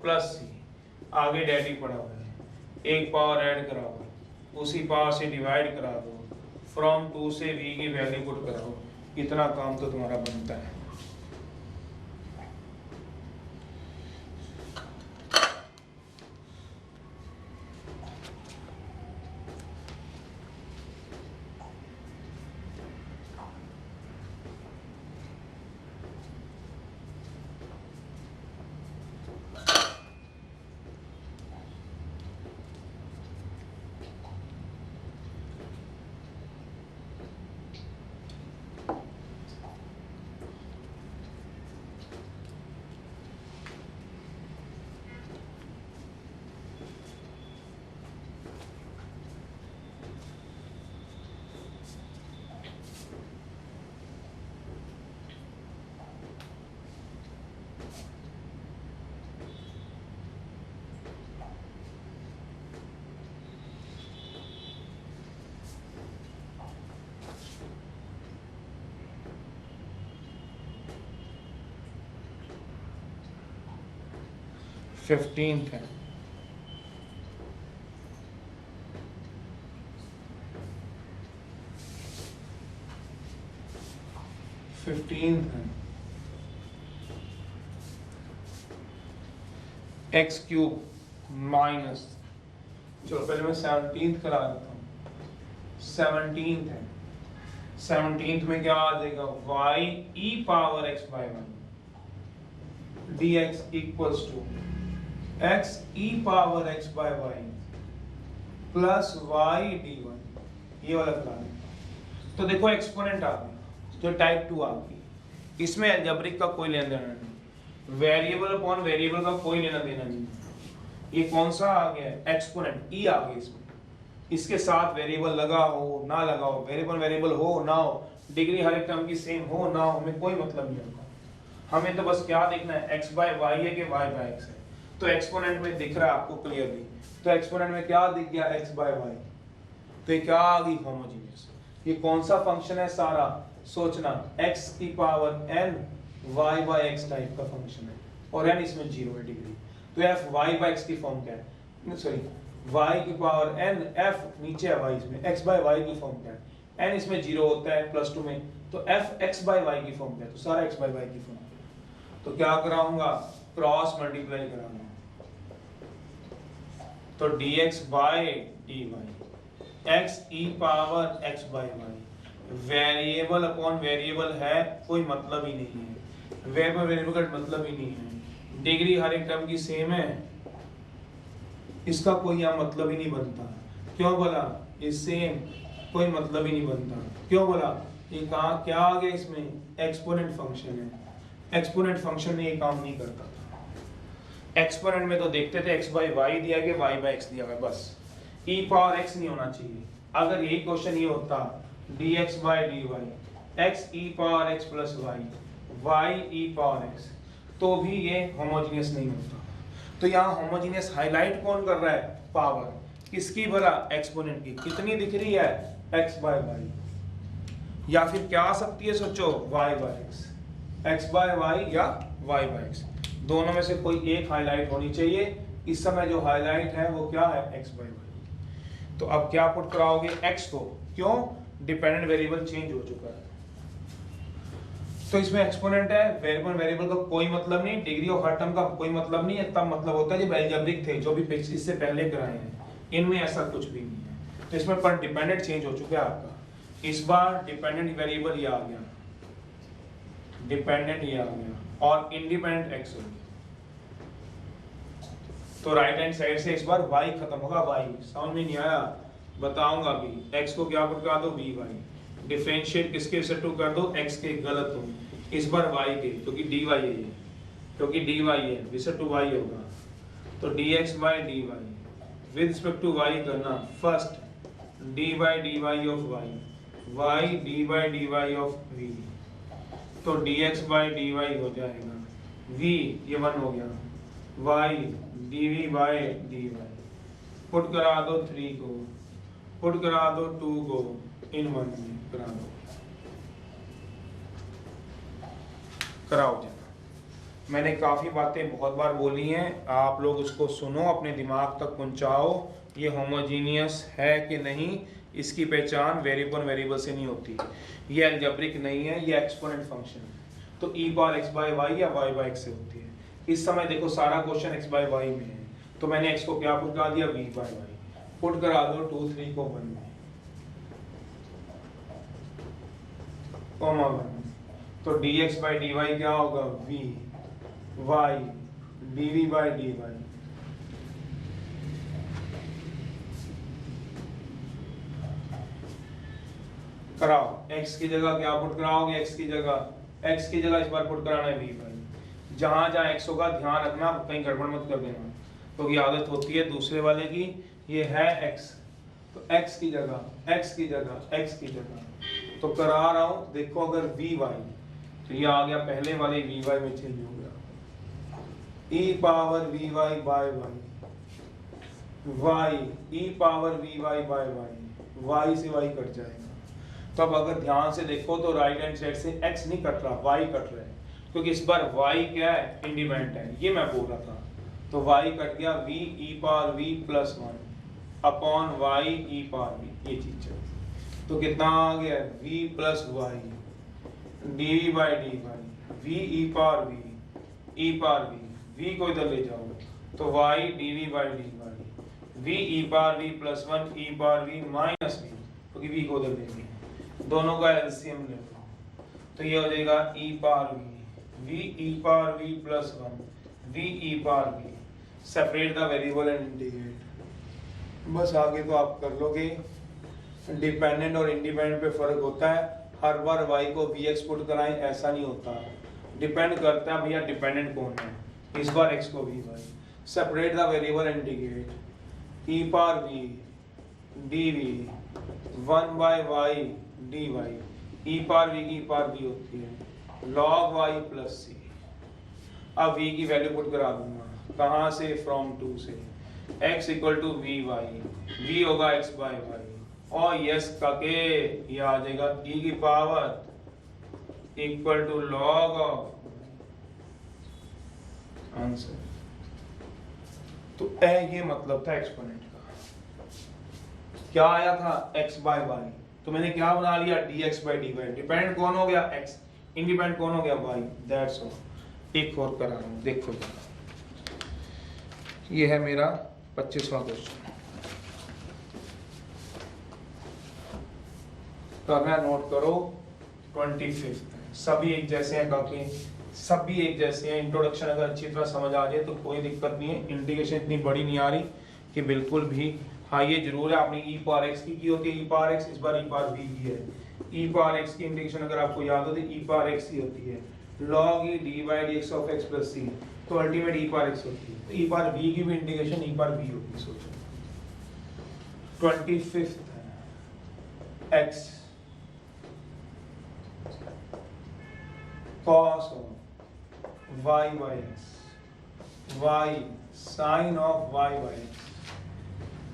plus c, आगे डैडी पड़ा हुआ है, एक पावर ऐड करा हुआ, उसी पावर से डिवाइड करा दो, फ्रॉम 2 से v की वैल्यू पुट कराओ, इतना काम तो तुम्हारा बनता है। फिफ्टींथ है, एक्स क्यूब माइनस, चलो पहले मैं 17th करा देता हूँ। 17th है, 17th में क्या आ जाएगा, y e power x by 1 dx equals to x e power x by y plus y d1, ये वाला करा। तो देखो एक्सपोनेंट आ गया, तो टाइप 2 आ गई, इसमें अलजेब्रिक का कोई लेना देना नहीं, वेरिएबल अपॉन वेरिएबल का कोई लेना देना नहीं। ये कौन सा आ गया, एक्सपोनेंट ई आ गया इसमें, इसके साथ वेरिएबल लगा हो ना लगा हो, वेरिएबल वेरिएबल हो ना हो, डिग्री हर एक टर्म की सेम हो ना हो, हमें कोई मतलब नहीं होता। हमें तो बस क्या देखना है, x बाय y है कि y बाय x है। तो एक्सपोनेंट में दिख रहा है आपको क्लियरली, तो एक्सपोनेंट में क्या दिख गया, x बाय y, तो ये क्या आ गई, होमोजेनियस। ये कौन सा फंक्शन है, सारा सोचना, x की power n y bye x type का फंक्शन है, और n इसमें 0 है डिग्री, तो f y बाय x की फॉर्म क्या है, सॉरी y की पावर n f नीचे है y इसमें, x बाय y की फॉर्म क्या है, n इसमें 0 होता है प्लस 2 में, तो f x बाय y की फॉर्म क्या है, तो सारा x बाय y की फॉर्म। तो क्या कराऊंगा, क्रॉस मल्टीप्लाई कराऊंगा, तो dx by dy x e power x by y, variable upon variable है, कोई मतलब ही नहीं है, वेरिएबल वेरिएबल का मतलब ही नहीं है, डिग्री हर एक टर्म की सेम है, इसका कोई यहाँ मतलब ही नहीं बनता। क्यों बोला, ये सेम, कोई मतलब ही नहीं बनता। क्यों बोला, ये कहा क्या आ गया इसमें, एक्सपोनेंट फंक्शन है, एक्सपोनेंट फंक्शन में ये काम नहीं करता था। एक्सपोनेंट में तो देखते थे x बाई वाई दिया गया, y बाई x दिया गया, बस e पावर x नहीं होना चाहिए। अगर यही क्वेश्चन ये होता dx by dy x e power x plus y e power x, तो भी ये होमोजेनियस नहीं होता। तो यहाँ होमोजेनियस हाईलाइट कौन कर रहा है, पावर किसकी, भला एक्सपोनेंट की, कितनी दिख रही है, x बाय y, या फिर क्या आ सकती है, सोचो y bye x, x by y या y बाय x, दोनों में से कोई एक हाईलाइट होनी चाहिए। इस समय जो हाईलाइट है वो क्या है, x बाय y। तो अब क्या पुट कराओगे, x को, क्यों, डिपेंडेंट वेरिएबल चेंज हो चुका है, तो इसमें एक्सपोनेंट है, वेरिएबल वेरिएबल का कोई मतलब नहीं, डिग्री ऑफ हर टर्म का कोई मतलब नहीं है, तब मतलब होता है जब अलजेब्रिक थे, जो भी इससे पहले कराए हैं, इनमें ऐसा कुछ भी नहीं है। तो इसमें पर डिपेंडेंट चेंज हो चुका है आपका, इस बार डिपेंडेंट वेरिएबल ये आ गया, डिपेंडेंट ये आ गया, और इंडिपेंडेंट एक्स हो गया। तो राइट हैंड साइड से इस बार y खत्म होगा, y समझ में नहीं आया बताऊंगा अभी। x को क्या पुट करा दो by, डिफरेंशिएट किसके रिस्पेक्ट कर दो x के, गलत हो इस बार y के, क्योंकि dy है ये, क्योंकि dy है रिस्पेक्ट टू y होगा, तो dx by dy with respect to y करना, first d by dy of y d by dy of v, तो dx by dy हो जाएगा v, ये 1 हो गया, y dv by dy, put करा दो 3 को, पुट करा दो 2 को, इन 1 में करा दो, कराओ जाना। मैंने काफ़ी बातें बहुत बार बोली हैं, आप लोग उसको सुनो, अपने दिमाग तक पहुंचाओ, ये होमोजीनियस है कि नहीं, इसकी पहचान वेरिएबल वेरिएबल से नहीं होती, ये अलजेब्रिक नहीं है, ये एक्सपोनेंट फंक्शन है, तो e power x by y या y बाय x से होती है। इस समय देखो सारा क्वेश्चन x बाय y में है, तो मैंने x को क्या पुट करा दिया, v बाय y, पुट करा दो 2 3 को 1 में, कॉमा 1, तो dx बाय dy क्या होगा, v y dv by dy, कराओ, x की जगह क्या पुट कराओगे, x की जगह इस बार पुट कराना है v बाई, जहां जहां x होगा ध्यान रखना, कहीं गड़बड़ मत कर देना, क्योंकि तो आदत होती है दूसरे वाले की, ये है x, तो x की जगह तो करा रहा हूं, देखो अगर vy, तो ये आ गया पहले वाले vy में चेंज हो गया, e power vy by y e power vy by y से y कट जाएगा। तो अब अगर ध्यान से देखो तो राइट हैंड साइड से x नहीं कट रहा, y कट रहा है, क्योंकि इस बार y क्या है, इंडिपेंडेंट है, ये मैं बोल रहा था, तो y कट गया v e power v plus 1 upon y e power v, ये चीज चल, तो कितना आ गया, v plus y dv by dy, v e power v v को इधर ले जाओ, तो y dv by dy, v e power v plus 1 e power v minus v, क्योंकि v को उधर लेंगे, दोनों का एलसीएम ले लो, तो ये हो जाएगा e power v e power v plus 1 v e power v, separate the variable and integrate, बस आगे तो आप कर लोगे। डिपेंडेंट और इंडिपेंडेंट पे फर्क होता है, हर बार y को vx पुट कराएं ऐसा नहीं होता, डिपेंड करता है भैया डिपेंडेंट कौन है, इस बार x को vy, separate the variable and integrate, e power v dv 1 by y dy, e power v की पावर v होती है log y प्लस c, अब v की वैल्यू पुट करा दूंगा, कहां से, फ्रॉम 2 से, x equal to vy, v होगा x बाय y, और यस काके ये आ जाएगा e की power equal to log of answer, तो ये मतलब था एक्सपोनेंट का, क्या आया था x बाय y, तो मैंने क्या बना लिया, dx बाय dy, डिपेंडेंट कौन हो गया x, इंडिपेंडेंट कौन हो गया y, दैट्स ऑल। एक और करा रहा हूं, देखो ये है मेरा 25वां क्वेश्चन, करना नोट करो, 25, सभी एक जैसे हैं काके, सभी एक जैसे हैं, इंट्रोडक्शन अगर अच्छी तरह समझ आ जाए तो कोई दिक्कत नहीं है, इंटीग्रेशन इतनी बड़ी नहीं आ रही कि बिल्कुल भी, हाँ ये जरूर है आपने e पावर x की होती है, e पावर x इस बार e पावर v की है, e पावर x की इंटीग्रेशन अगर आपको याद हो तो e पावर x ही होती है, log e d by dx of x plus c, तो अल्टीमेट e पावर x होती है, तो e पावर v की भी इंटीग्रेशन e पावर v होती है, सोचो। 25 x cos of y by x, y sin of y by x,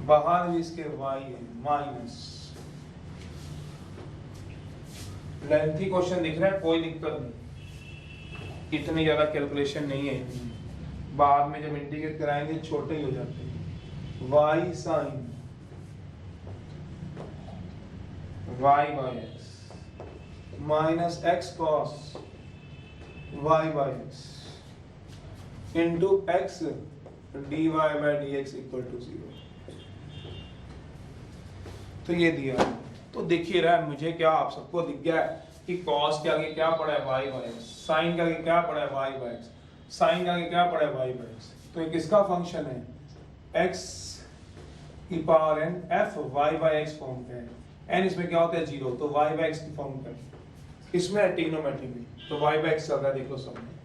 बाहर भी इसके y है माइनस, लेंथी क्वेश्चन दिख रहा है, कोई दिक्कत नहीं, इतनी ज्यादा कैलकुलेशन नहीं है, बाद में जब इंटीग्रेट कराएंगे छोटे ही हो जाते हैं, y sin y by x minus x cos y by x into x dy by dx equal to 0, तो ये दिया, तो देखिए रहा है मुझे क्या, आप सबको दिख गया है कि cos के आगे क्या पड़ा है y by x, sin के आगे क्या पड़ा है y by x, sin के आगे क्या पड़ा है y by x, तो ये किसका फंक्शन है, x की power n f y bye x form का है। n इसमें क्या होता है 0, तो y बाय x की फॉर्म का है। इसमें है ट्रिग्नोमेट्री में, तो y बाय x चल रहा है, देख लो सब में।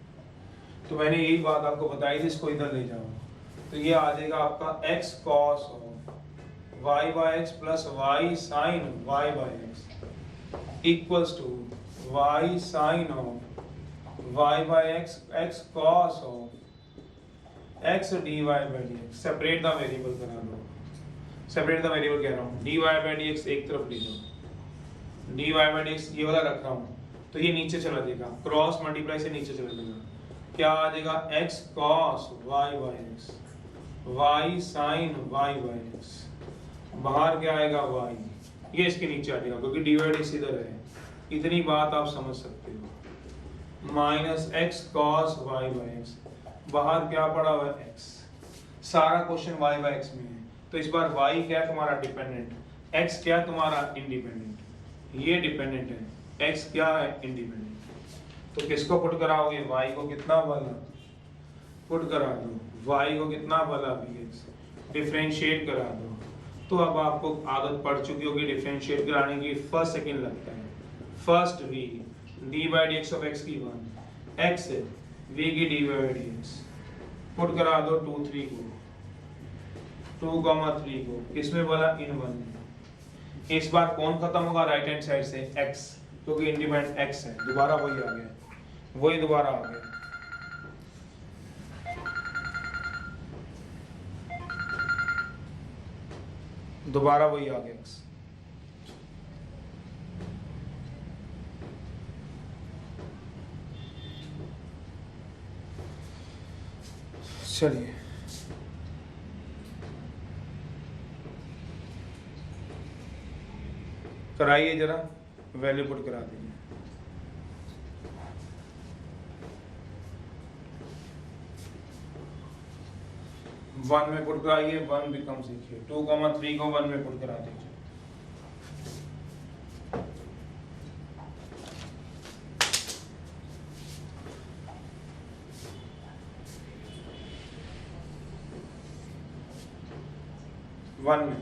तो मैंने यही बात आपको बताई थी, इसको इधर ले जाओ। तो ये आ जाएगा आपका x cos y bye x plus y sin y bye x equals to y sin y bye x cos x dy by dx। Separate the variable करा दो, सेपरेट द वेरिएबल कह रहा हूँ, dy by dx एक तरफ ले लो, dy by dx ये वाला रख रहा हूँ, तो ये नीचे चला जाएगा, क्रॉस मल्टीप्लाई से नीचे चला जाएगा, क्या आ जाएगा x cos y by x y sin y by x, बाहर क्या आएगा y, ये इसके नीचे आ जाएगा क्योंकि dy by dx इधर है। इतनी बात आप समझ सकते हो, minus x cos y by x, बाहर क्या पड़ा हुआ है x, सारा क्वेश्चन y बाय x में है, तो इस बार y क्या है तुम्हारा डिपेंडेंट, x क्या है तुम्हारा इंडिपेंडेंट, ये डिपेंडेंट है, x क्या है इंडिपेंडेंट। तो किसको पुट कराओगे, y को कितना वाला पुट करा दो, y को कितना वाला bx डिफरेंशिएट करा दो। तो अब आपको आदत पड़ चुकी होगी डिफरेंशिएट कराने की, फर्स्ट सेकंड लगता है, first v d by dx of x की 1 x है v की dy by dx पुट करा दो 2 3 को 2,3 को, किसमें बोला इन 1 में। इस बार कौन खत्म होगा राइट हैंड साइड से x, क्योंकि इंडिपेंडेंट x है, दोबारा वही आ गया, वही दोबारा आ गया। दोबारा वही आ गया x। चलिए कराइए जरा, वैल्यू पुट करा दीजिए। वन में पुट कराइए, 1 बिकम सीखिए, 2,3 को 1 में पुट करा दीजिए। वन में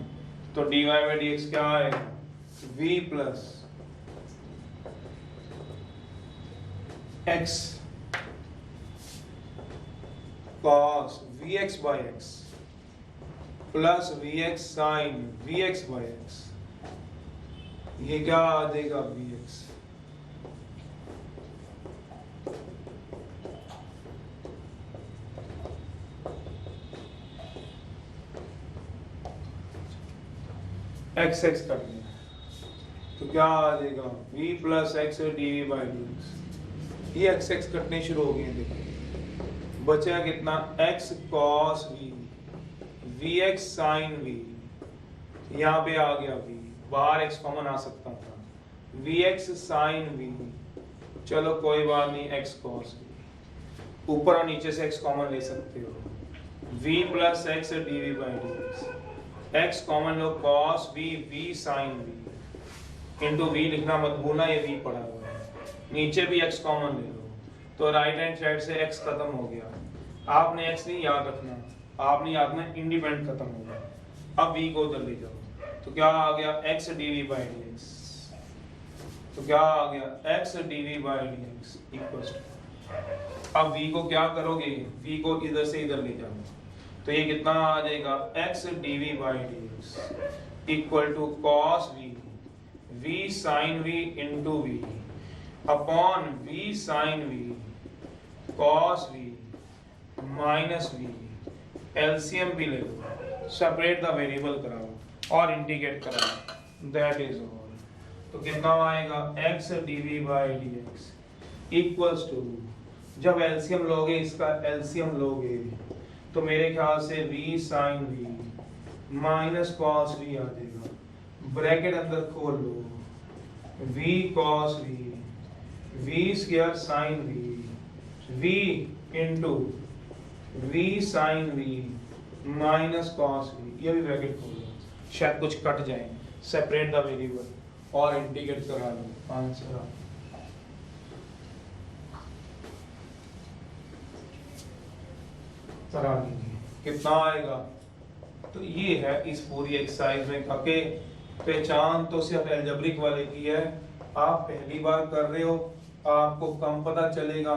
तो dy by dx क्या आएगा, v plus x cos vx by x plus vx sin vx by x, ये क्या आ जाएगा vx, x x कर दिया तो क्या आ जाएगा v plus x dv by dx। ये x x कटने शुरू हो गए हैं, देखिए बचा कितना x cos v vx sin v, यहाँ पे आ गया v, बाहर x कॉमन आ सकता था, vx sin v, चलो कोई बात नहीं, x cos v, ऊपर और नीचे से x कॉमन ले सकते हो, v plus x dv by dx, x common low cos v v sin v into v लिखना मत भूलना, ये v पड़ा हुआ है, नीचे भी x कॉमन ले लो, तो राइट हैंड साइड से x खत्म हो गया। आपने x नहीं याद रखना, आपने याद में इंडिपेंडेंट खत्म हो गया। अब v को उधर ले जाओ, तो क्या आ गया x dv by dx, तो क्या आ गया x dv by dx equals to, अब v को क्या करोगे, v को इधर से इधर ले जाओ, तो ये कितना आ जाएगा x dv by dx equal to cos v v sin v into v upon v sin v cos v minus v, LCM भी ले लो, सेपरेट द वेरिएबल कराओ और इंटीग्रेट कराओ, दैट इज ऑल। तो कितना आएगा x dv by dx equals to, जब एलसीएम लोगे, इसका एलसीएम लोगे तो मेरे ख्याल से v sin v minus cos v आ जाएगा, ब्रैकेट अंदर खोल लो, v cos v v square sin v v into v sin v minus cos v, ये भी ब्रैकेट खोल लो, शायद कुछ कट जाए, सेपरेट द वेरिएबल और इंटीग्रेट करा लो, आंसर आ करा लीजिए। कितना आएगा तो ये है इस पूरी एक्सरसाइज में कि पहचान तो सिर्फ एल्जेब्रिक वाले की है, आप पहली बार कर रहे हो आपको कम पता चलेगा,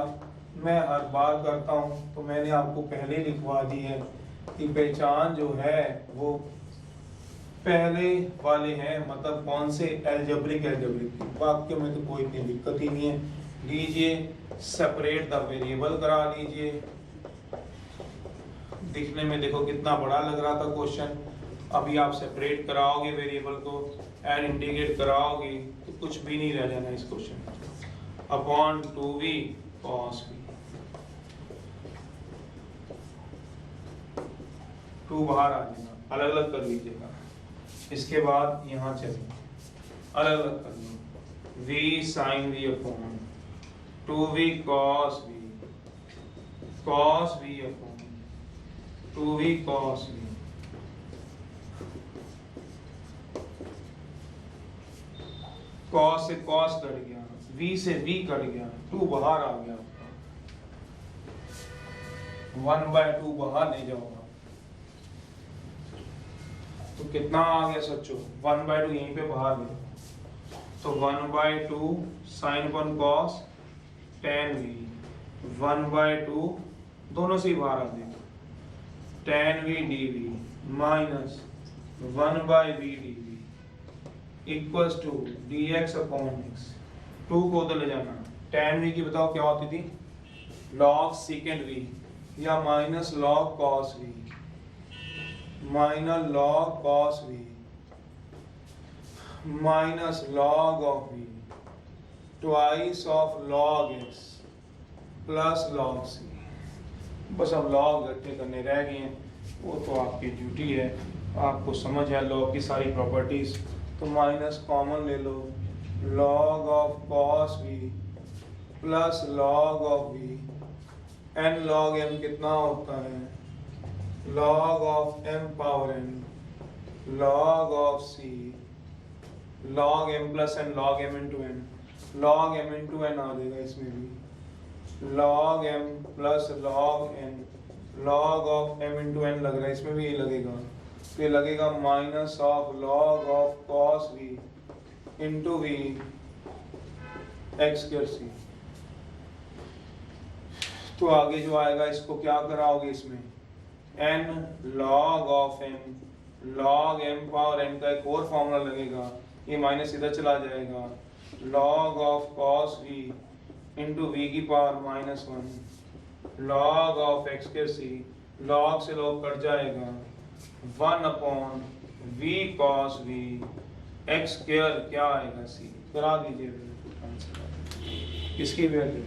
मैं हर बार करता हूँ तो मैंने आपको पहले लिखवा दी है कि पहचान जो है वो पहले वाले हैं, मतलब कौन से एल्जेब्रिक वाक्य में तो कोई इतनी दिक्कत ही नहीं है। लीजिए सेपरेट द वेरिएबल करा लीजिए, दिखने में देखो कितना बड़ा लग रहा था क्वेश्चन, अभी आप सेपरेट कराओगे वेरिएबल को एंड इंटीग्रेट कराओगे तो कुछ भी नहीं रह जाना इस क्वेश्चन में। अपॉन 2v cos v, 2 बाहर आ जाएगा, अलग अलग कर लीजिएगा। इसके बाद यहाँ चलिए अलग अलग कर लो, v sin v upon 2v cos v upon 2v cos v, cos से cos कट गया, v से v कट गया, 2 बाहर आ गया, 1/2 बाहर ले जाऊंगा तो कितना आ गया सच्चो, 1/2 यहीं पे बाहर ले, तो 1/2 sin अपन cos tan v, 1/2 दोनों से ही बाहर आ जाएगा, tan v dv minus 1/v dv equals to dx upon x, 2 को उधर ले जाना, tan v की बताओ क्या होती थी, log secant v या minus log cos v, minus log cos v minus log of v twice of log x plus log c। बस अब log इकट्ठे करने रह गए हैं, वो तो आपकी ड्यूटी है, आपको समझ है log की सारी प्रॉपर्टीज, तो माइनस कॉमन ले लो, log of cos v plus log of v, n log m कितना होता है, log of m power n, log of c, log m plus n, log m into n, log m into n आ जाएगा इसमें भी, log m plus log n, log of m into n लग रहा है, इसमें भी ये लगेगा, तो ये लगेगा minus of log of cos v into v x square c। तो आगे जो आएगा इसको क्या कराओगे, इसमें n log of m, log m power n का एक और फॉर्मूला लगेगा, ये माइनस इधर चला जाएगा, log of cos v into v की power minus 1, log of x के c, log से log कट जाएगा, 1 upon v cos v x square क्या आएगा c, करा दीजिए इसकी वैल्यू,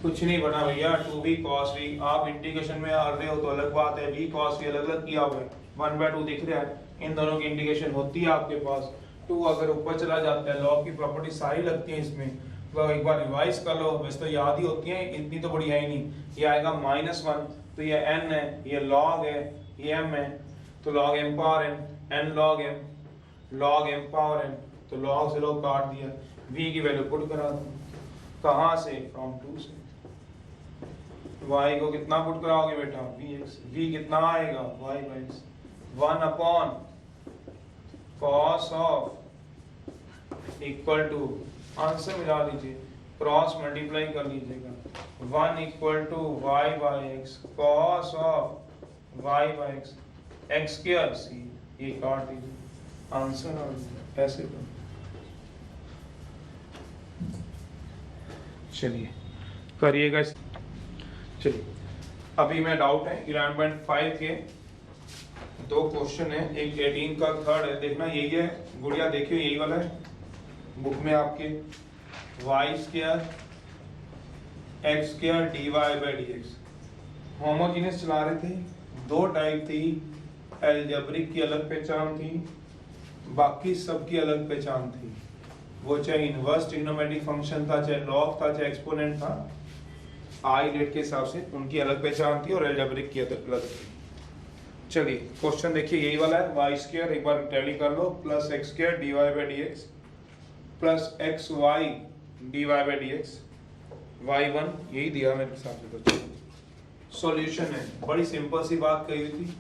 कुछ नहीं बना भैया, 2v cos v, आप इंटीग्रेशन में आ रहे हो तो अलग बात है, v cos v अलग अलग किया हुआ है, 1/2 दिख रहा है, इन दोनों की इंटीग्रेशन होती है आपके पास, 2 अगर ऊपर चला जाता है, log की प्रॉपर्टी सारी लगती है इसमें, तो एक बार रिवाइज कर लो, वैसे तो याद ही होती है, इतनी तो बड़ी है ही नहीं, ये आएगा -1, तो ये n है, ये log है, ये m है, तो log m power n log m, log m power n, तो log से log काट दिया, v की वैल्यू पुट करा दो, कहाँ से, फ्रॉम 2 से, y को कितना पुट कराओगे बेटा, vx, v कितना आएगा, y by x, 1 upon cos of equal to, answer मिला लीजिए, क्रॉस मल्टीप्लाई कर लीजिएगा, 1 equal to y by x cos of y by x x square c, ये काट दीजिए, आंसर आ गया, ऐसे करो। चलिए करिएगा, चलिए अभी मैं डाउट है 11.5 के 2 क्वेश्चन है, एक 18 का थर्ड है, देखना यही है, गुड़िया देखियो यही वाला है बुक में आपके, y square x square d y by D x, homogeneous चला रहे थे, 2 टाइप थी, एल्जेब्रिक की अलग पहचान थी, बाकी सबकी अलग पहचान थी, वो चाहे इनवर्स ट्रिग्नोमेट्रिक फंक्शन था, चाहे लॉग था, चाहे एक्सपोनेंट था, आई रेट के हिसाब से उनकी अलग पहचान थी और एल्जेब्रिक की अलग थी। चलिए क्वेश्चन देखिए यही वाला है, वाई स्क्वायर एक बार टैली कर लो, plus x square d y by D x plus x y D y by D x, y 1 यही दिया मेरे हिसाब से बच्चों। सॉल्यूशन है, बड़ी सिंपल सी बात कही हुई थी,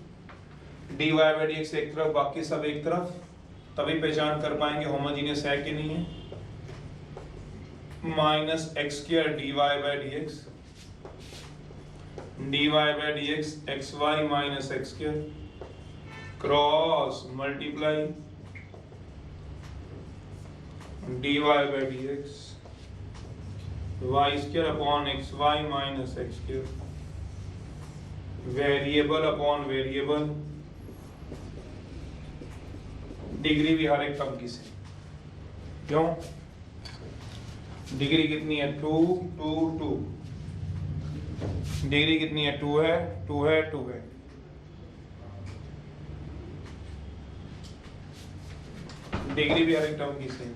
dy बाई dx एक तरफ बाकी सब एक तरफ, तभी पहचान कर पाएंगे होमोजीनियस है कि नहीं है। Minus x square dy by dx, dy by dx x Y minus x square cross multiply dy by dx y square upon x Y minus x square, variable upon variable, degree भी हर एक टर्म की से, क्यों डिग्री कितनी है 2 2 2, डिग्री कितनी है 2 है 2 है 2 है। डिग्री भी हर एक टर्म की same,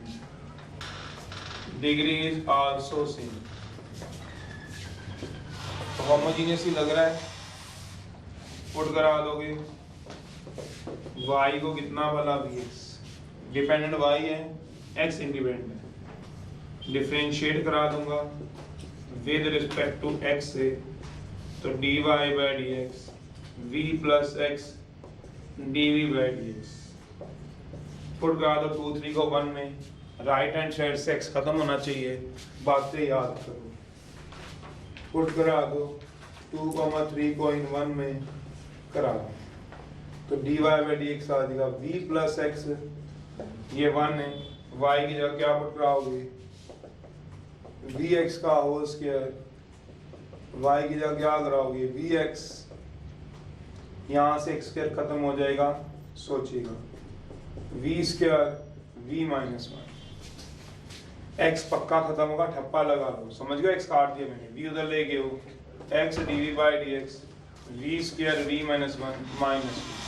degree is also same. Homogeneous ही लग रहा है, पुट करा दोगे y को कितना वाला vx, डिपेंडेंट y है x इंडिपेंडेंट है, डिफरेंशिएट करा दूंगा विद रिस्पेक्ट टू x से, तो dy by dx v plus x dv by dx, put करा दो 2 3 को 1 में, राइट हैंड साइड से x खत्म होना चाहिए, बातें याद करो, पुट करा दो 2 3 को इन 1 में करा दो, तो dy बाई dx आ जाएगा v प्लस x, ये 1 है, y की जगह क्या पुट कराओगे vx का होल स्क्वायर, y की जगह क्या कराओगे vx, यहाँ से x स्क्वायर खत्म हो जाएगा, सोचिएगा v square v minus 1, x पक्का खत्म होगा, ठप्पा लगा दो, समझ गए x काट दिया मैंने, v उधर ले गए हो, x dv by dx v square v minus 1 minus 2,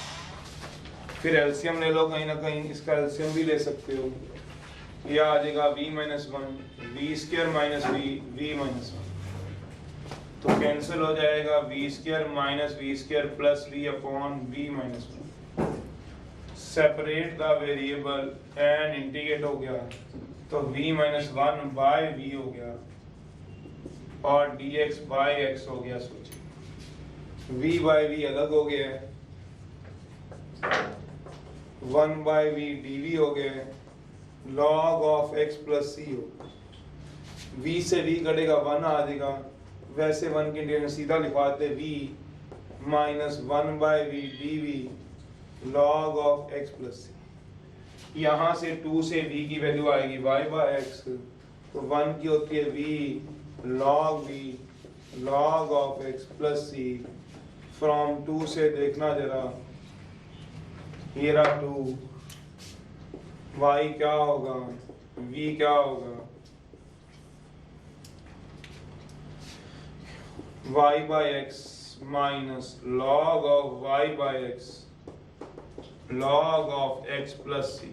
फिर एलसीएम ले लो कहीं ना कहीं, इसका एलसीएम भी ले सकते हो, ये आ जाएगा v minus 1 v square minus v minus 1, तो कैंसिल हो जाएगा v square minus v square plus v upon v minus 1, separate the variable and integrate हो गया, तो v माइनस 1 बाय v हो गया और dx बाय x हो गया, सोचिए v बाय v अलग हो गया है, 1 बाय v dv हो गया है, log of x plus c हो, v से v कटेगा 1 आ जाएगा, वैसे 1 की इंटीग्रेशन सीधा लिखवाते v minus 1 by v dv log of x plus c, यहाँ से 2 से v की वैल्यू आएगी y बाय x, तो 1 की होती है v log of x plus c, from 2 से देखना जरा, ये रहा 2, y क्या होगा v क्या होगा y bye x minus log of y bye x log of x plus c,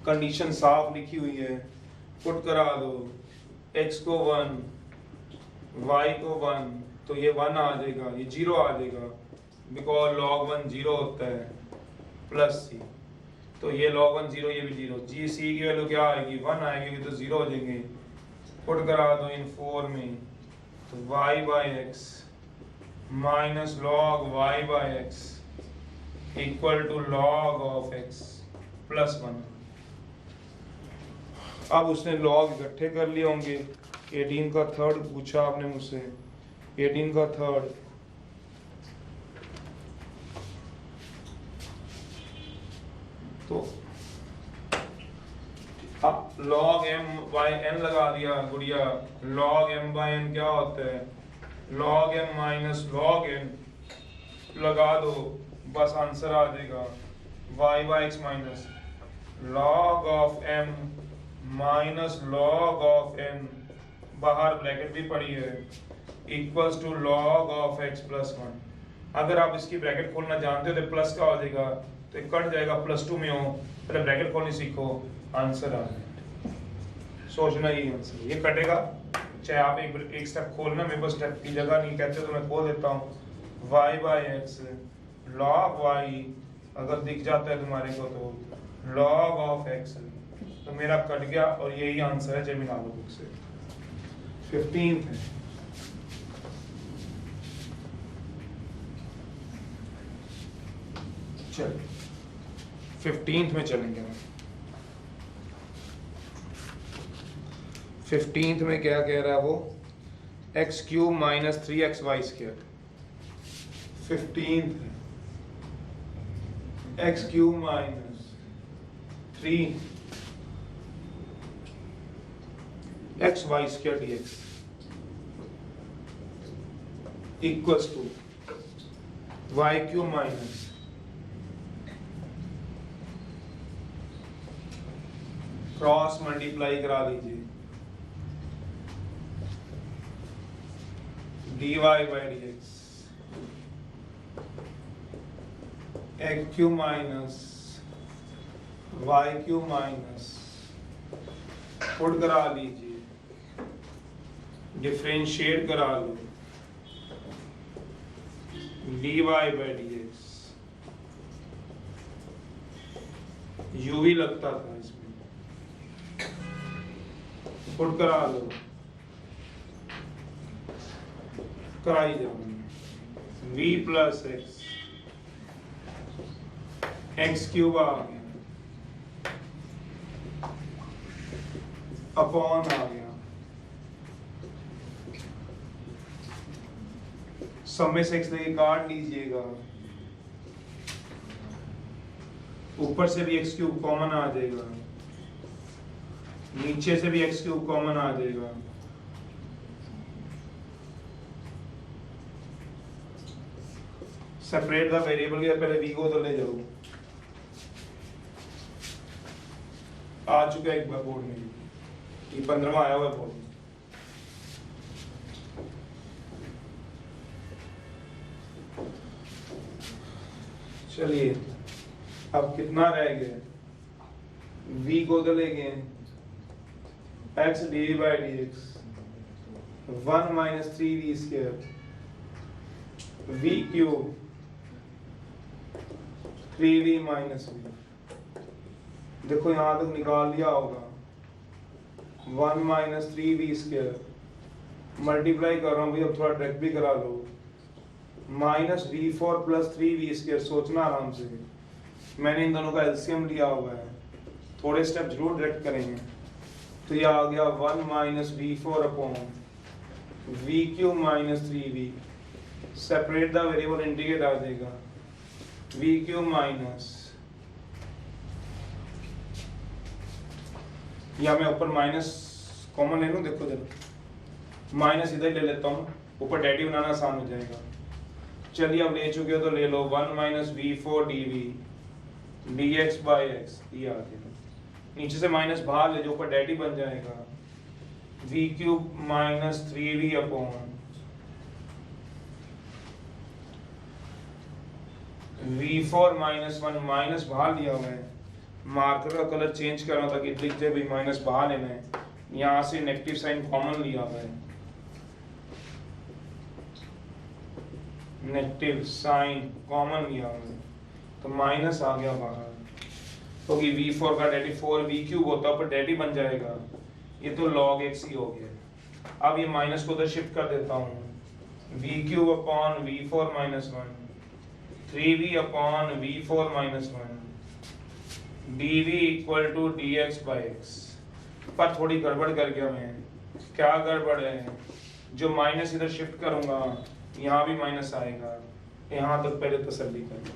condition साफ लिखी हुई है, पुट करा दो x को 1 y को 1, तो ये 1 आ जाएगा, ये 0 आ जाएगा, बिकॉज log 1 0 होता है, प्लस c, तो ये log 1 0, ये भी 0, जी c की वैल्यू क्या आएगी 1 आएगी, तो 0 हो जाएंगे, पुट करा दो इन 4 में, तो y by x minus log y by x equal to log of x plus 1, अब उसने लॉग इकट्ठे कर लिए होंगे, 18 का थर्ड पूछा आपने मुझसे, 18 का थर्ड, तो log m बाई n लगा दिया गुड़िया, log m बाई n क्या होता है log m minus log n, लगा दो बस आंसर आ जाएगा y by x minus log of m minus log of n, बाहर ब्रैकेट भी पड़ी है, equals to log of x plus 1, अगर आप इसकी ब्रैकेट खोलना जानते हो तो प्लस का हो जाएगा, तो कट जाएगा, प्लस 2 में हो, पहले ब्रैकेट खोलनी सीखो, आंसर आ जाएगा, सोचना ही आंसर, ये कटेगा, चाहे आप एक स्टेप खोलना, मेरे पास स्टेप की जगह नहीं, कहते तो मैं खोल देता हूँ, y by x log y, अगर दिख जाता है तुम्हारे को तो log ऑफ x, तो मेरा कट गया, और यही आंसर है जेमिनालो बुक से, 15th है। चल 15th में चलेंगे हम। 15th में क्या कह रहा है वो, x cube minus 3xy square. 15th x cube minus 3xy square dx equals to y cube minus cross multiply करा लीजिए dy by dx x cube minus y cube minus put करा लीजिए, डिफरेंशिएट करा लो dy बाई dx। u भी लगता था इसमें, पुट करा लो, कराई जाओ v प्लस एक्स क्यूब आ गया अपॉन आ गया, सब में से x लेके काट लीजिएगा, ऊपर से भी x क्यूब कॉमन आ जाएगा, नीचे से भी x क्यूब कॉमन आ जाएगा, सेपरेट द वेरिएबल के पहले v को तो ले जाओ, आ चुका है एक बार बोर्ड में, ये 15वां आया हुआ है बोर्ड में। चलिए अब कितना रह गया, v को तो ले गए x D by D x 1 minus 3v square v cube 3v minus v, देखो यहां तक निकाल लिया होगा 1 माइनस 3v स्क्वायर, मल्टीप्लाई कर रहा हूँ भाई, अब थोड़ा डायरेक्ट भी करा लो, minus v4 plus 3v square, सोचना आराम से, मैंने इन दोनों का एलसीएम लिया हुआ है, थोड़े स्टेप जरूर डायरेक्ट करेंगे, तो ये आ गया 1 minus v4 upon v cube minus 3v, separate the variable integrate आ जाएगा v क्यूब माइनस, या मैं ऊपर माइनस कॉमन ले लूं, देखो जरा माइनस इधर ले लेता हूं, ऊपर डेरिवेटिव बनाना आसान हो जाएगा। चलिए अब ले चुके हो तो ले लो 1 minus v4 dv dx by x, ये आ गया, नीचे से माइनस बाहर ले जाओ, ऊपर डेरिवेटिव बन जाएगा v cube minus 3v upon v4 minus 1, minus बाहर लिया हुआ है, मार्कर का कलर चेंज कर रहा हूं ताकि दिख जाए भाई माइनस बाहर लेना है, यहाँ से नेगेटिव साइन कॉमन लिया हुआ है, नेगेटिव साइन कॉमन लिया हुआ है, तो माइनस आ गया बाहर, क्योंकि v4 का डेरिवेटिव 4v क्यूब होता है, पर डेरिवेटिव बन जाएगा, ये तो log x ही हो गया। अब ये माइनस को उधर शिफ्ट कर देता हूँ, v cube upon v4 minus 1 3v upon v4 minus 1 dv equal to dx by x। पर थोड़ी गड़बड़ कर गया मैं, क्या गड़बड़ है, जो माइनस इधर शिफ्ट करूंगा यहाँ भी माइनस आएगा, यहाँ तक पहले तसल्ली कर लो,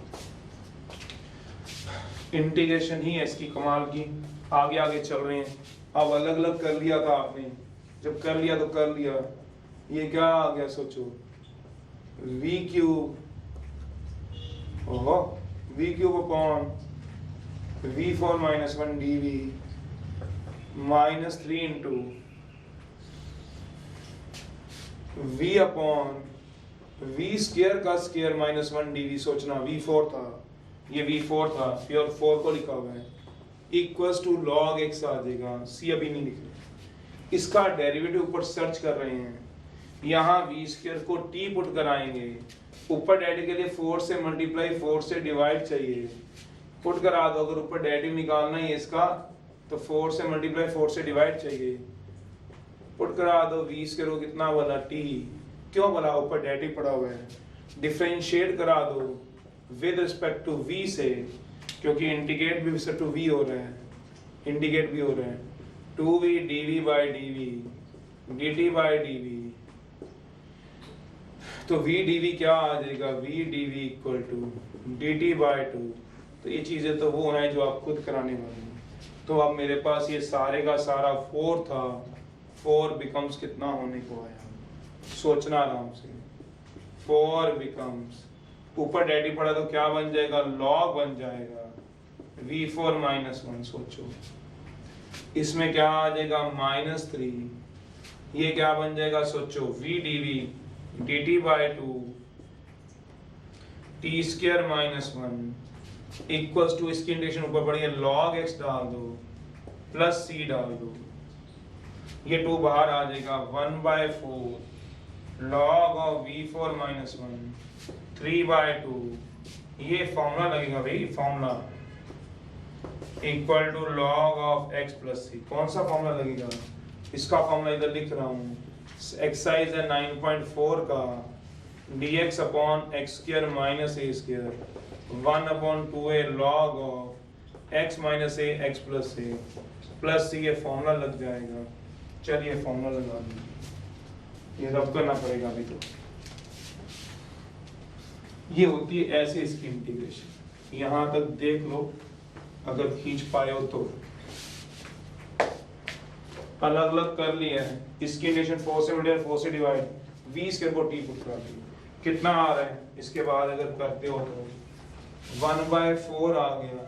इंटीग्रेशन ही है इसकी कमाल की, आगे आगे चल रहे हैं। अब अलग अलग कर लिया था आपने, जब कर लिया तो कर लिया, ये क्या आ गया सोचो, v क्यूब, ओहो v cube upon v4 minus 1 dv minus 3 into v upon v square का स्क्वायर माइनस 1 dv, सोचना v4 था, ये v4 था, फिर 4 को लिखा हुआ है, इक्वल्स टू log x आ जाएगा, c अभी नहीं लिख रहे, इसका डेरिवेटिव ऊपर सर्च कर रहे हैं, यहाँ v स्क्वायर को t पुट कराएंगे, ऊपर डेरिवेटिव के लिए 4 से मल्टीप्लाई 4 से डिवाइड चाहिए, पुट करा दो, अगर ऊपर डेरिवेटिव निकालना है इसका तो 4 से मल्टीप्लाई 4 से डिवाइड चाहिए, पुट करा दो, v स्क्वायर को कितना बोला t, क्यों बोला, ऊपर डेरिवेटिव पड़ा हुआ है, डिफरेंशिएट करा दो विद रिस्पेक्ट टू v से, क्योंकि इंटीग्रेट भी रिस्पेक्ट टू v हो रहा है, इंटीग्रेट भी हो रहा है, 2v dv by dv dt by dv, तो v dv क्या आ जाएगा, v dv equal to dt by 2। तो ये चीजें तो वो हैं जो आप खुद कराने वाले हैं। तो अब मेरे पास ये सारे का सारा 4 था, 4 बिकम्स कितना होने को आया, सोचना आराम से। 4 बिकम्स, ऊपर डैडी पढ़ा तो क्या बन जाएगा, लॉग बन जाएगा v4 माइनस 1। सोचो इसमें क्या आ जाएगा -3, ये क्या बन जाएगा, सोचो v dv dt by 2 t square minus 1 equals to, इसकी इंटीग्रेशन ऊपर पड़ी है, log x डाल दो प्लस c डाल दो, ये 2 बाहर आ जाएगा 1/4 log of v4 माइनस 1 3/2, ये फॉर्मूला लगेगा भाई, formula equal to log of x plus c। कौन सा फॉर्मूला लगेगा, इसका फॉर्मूला इधर लिख रहा हूँ, एक्सरसाइज है 9.4 का, dx upon x square minus a square 1/2a log of x minus a x plus a plus c, ये फॉर्मूला लग जाएगा। चलिए फॉर्मूला लगा दीजिए, ये रब करना पड़ेगा अभी। तो ये होती है ऐसे इसकी इंटीग्रेशन, यहाँ तक देख लो अगर खींच पाए हो तो। अलग अलग कर लिया है, इसकी इंटीग्रेशन 4 से मल्टीप्लाई 4 से डिवाइड, v स्क्वायर को t पुट कर दिया, कितना आ रहा है, इसके बाद अगर करते हो तो 1/4 आ गया,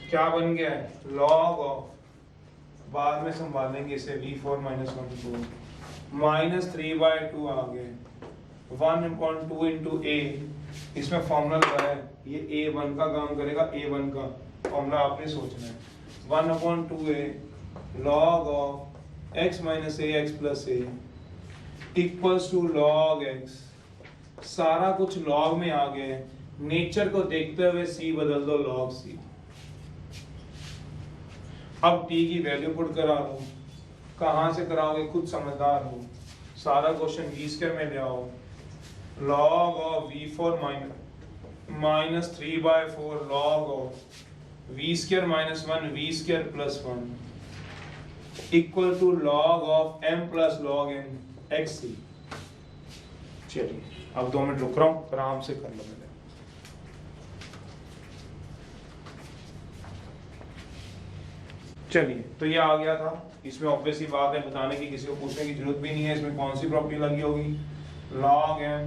क्या बन गया है, log ऑफ, बाद में संभालेंगे इसे, v4 माइनस 1 को -3/2 आ गए, 1/2 इंटू a, इसमें फॉर्मूला लगाया है, ये a1 का काम करेगा, a1 का फॉर्मूला आपने सोचना है, 1/2a log of x minus a x plus a equals to log x, सारा कुछ log में आ गए, नेचर को देखते हुए c बदल दो log c। अब t की वैल्यू पुट करा लो, कहाँ से कराओगे, खुद समझदार हो, सारा क्वेश्चन v स्क्वायर में ले आओ, log of v4 minus 3/4 log of v square minus 1 v square plus 1 equal to log of m plus log n xc। चलिए अब 2 मिनट रुक रहा हूँ, आराम से कर लो मेरे। चलिए तो ये आ गया था, इसमें ऑब्वियस ही बात है, बताने की किसी को पूछने की जरूरत भी नहीं है, इसमें कौन सी प्रॉपर्टी लगी होगी, log m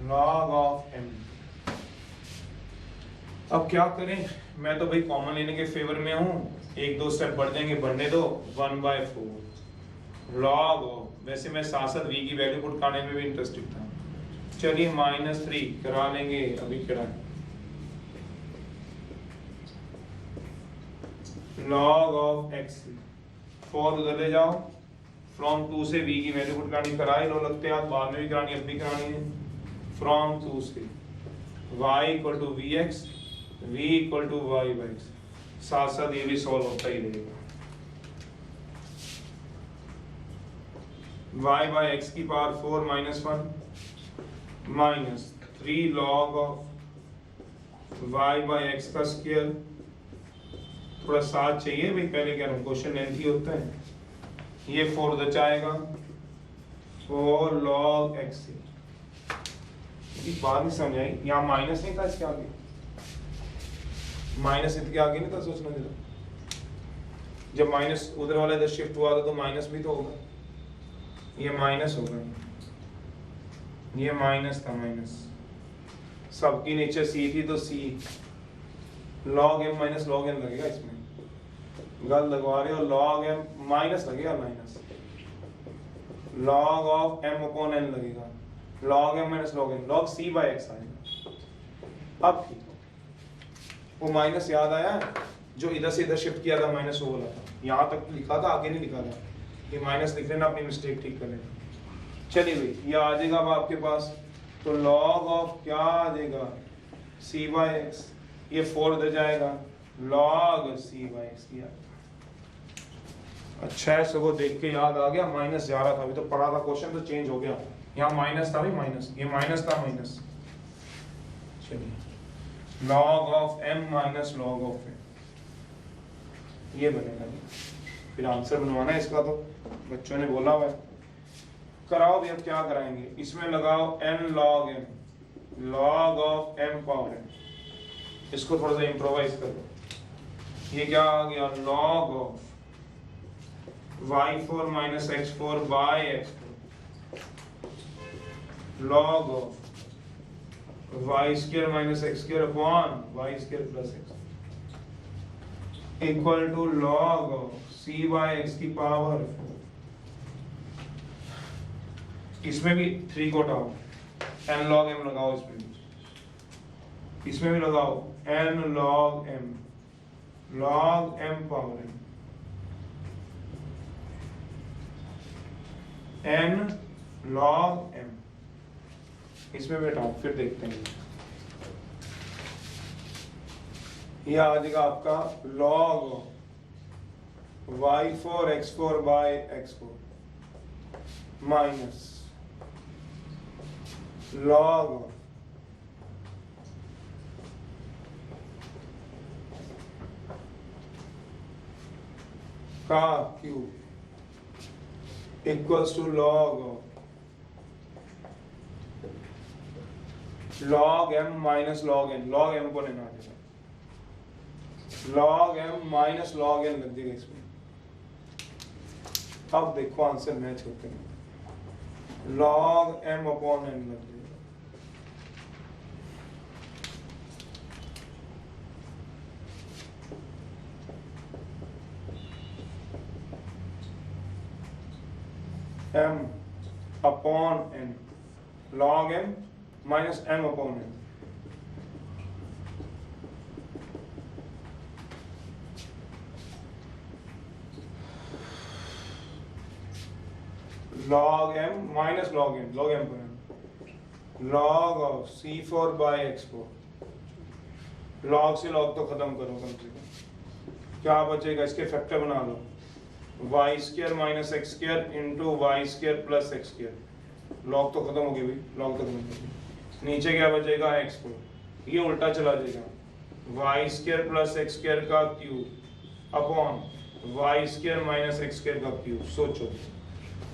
log of m। अब क्या करें, मैं तो भाई कॉमन लेने के फेवर में हूँ, 1-2 स्टेप बढ़ जाएंगे, बढ़ने दो, 1/4 log ऑफ, वैसे मैं साथ साथ v की वैल्यू पुट करने में भी इंटरेस्टेड था। चलिए -3 करा लेंगे, अभी करा log ऑफ x, 4 उधर ले जाओ, फ्रॉम 2 से v की वैल्यू पुट करनी, कराई लो, लगते हैं बाद में भी करानी, अब भी करानी है, फ्रॉम 2 से y equal to vx v equal to y/x, साथ साथ ये भी सॉल्व होता ही रहेगा, y/x की power 4 minus 1 minus 3 log of y/x का स्क्वायर, थोड़ा साथ चाहिए भाई, पहले क्या क्वेश्चन लेंथी होता है, ये 4 उधर जाएगा, 4 log x, बात नहीं समझ आई, यहाँ माइनस नहीं था इसके आगे, माइनस इसके आगे नहीं था, सोचना जरा, जब माइनस उधर वाला इधर शिफ्ट हुआ था तो माइनस भी तो होगा, ये माइनस होगा, ये माइनस था, माइनस, सबकी नीचे c थी तो c log m minus log n लगेगा, इसमें गलत लगवा रहे हो, log m माइनस लगेगा, minus log of m upon n लगेगा, log m minus log n, log c/x आएगा। अब वो माइनस याद आया, जो इधर से इधर शिफ्ट किया था माइनस, वो वाला था, यहाँ तक लिखा था, आगे नहीं लिखा था, ये माइनस लिख लेना, अपनी मिस्टेक ठीक कर लेना। चलिए भाई ये आ जाएगा अब आपके पास, तो log ऑफ क्या आ जाएगा, c/x, ये 4 इधर जाएगा, log c/x किया। अच्छा है, सबको देख के याद आ गया, माइनस जा रहा था, अभी तो पढ़ा था क्वेश्चन तो चेंज हो गया, यहाँ माइनस था भाई, माइनस, ये माइनस था, माइनस चलिए log of m minus log of n, ये बनेगा। फिर आंसर बनवाना है इसका, तो बच्चों ने बोला हुआ है कराओ भी। अब क्या कराएंगे, इसमें लगाओ n log m, log of m power n, इसको थोड़ा सा इम्प्रोवाइज करो। ये क्या आ गया, log of y4 minus x4 by x4, log of y square minus x square upon y square plus x equal to log of c by x की पावर। इसमें भी 3 को उठाओ, n log m लगाओ, इसमें भी लगाओ n log m, log m power n log m, इसमें भी हटाओ, फिर देखते हैं। ये आ जाएगा आपका log y4 x4 by x4 minus log का cube equals to log m minus log n, log m को लेना है, log m minus log n लग जाएगा इसमें। अब देखो आंसर मैच होते हैं, log m अपॉन n लग जाएगा। m upon n, log m minus m upon n, log m minus log m, log m पर n, log of c4 by x4, log से log तो खत्म करो कम से कम, क्या बचेगा, इसके फैक्टर बना लो, y square minus x square into y square plus x square, log तो खत्म हो गई भाई, log तो खत्म हो गई, नीचे क्या बचेगा x4, ये उल्टा चला जाएगा, y square plus x square का cube upon y square minus x square का क्यूब। सोचो,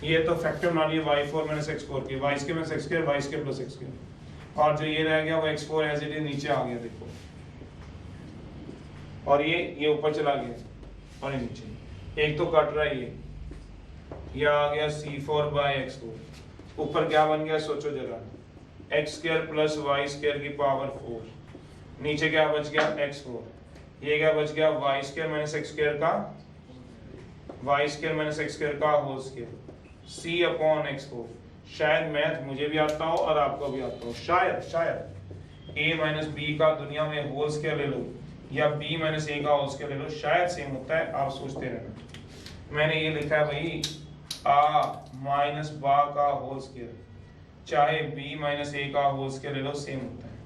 ये तो फैक्टर बना लिए y4 माइनस x4 की, y square minus x square, y square plus x square, और जो ये रह गया वो x4 एज इट इज नीचे आ गया, देखो, और ये ऊपर चला गया और ये नीचे, एक तो कट रहा है, ये आ गया c4 बाय x4, ऊपर क्या बन गया सोचो जरा, x square plus y square की पावर 4, नीचे क्या बच गया x4, ये क्या बच गया y square minus x square का, y square minus x square का whole square, c upon x4। शायद मैथ मुझे भी आता हो और आपको भी आता हो, शायद a माइनस b का दुनिया में होल स्क्वायर ले लो या b माइनस a का होल स्क्वायर ले लो, शायद सेम होता है, आप सोचते रहना। मैंने ये लिखा है भाई a माइनस बा का होल स्क्वायर, चाहे b माइनस a का होल स्क्वायर ले लो, सेम होता है,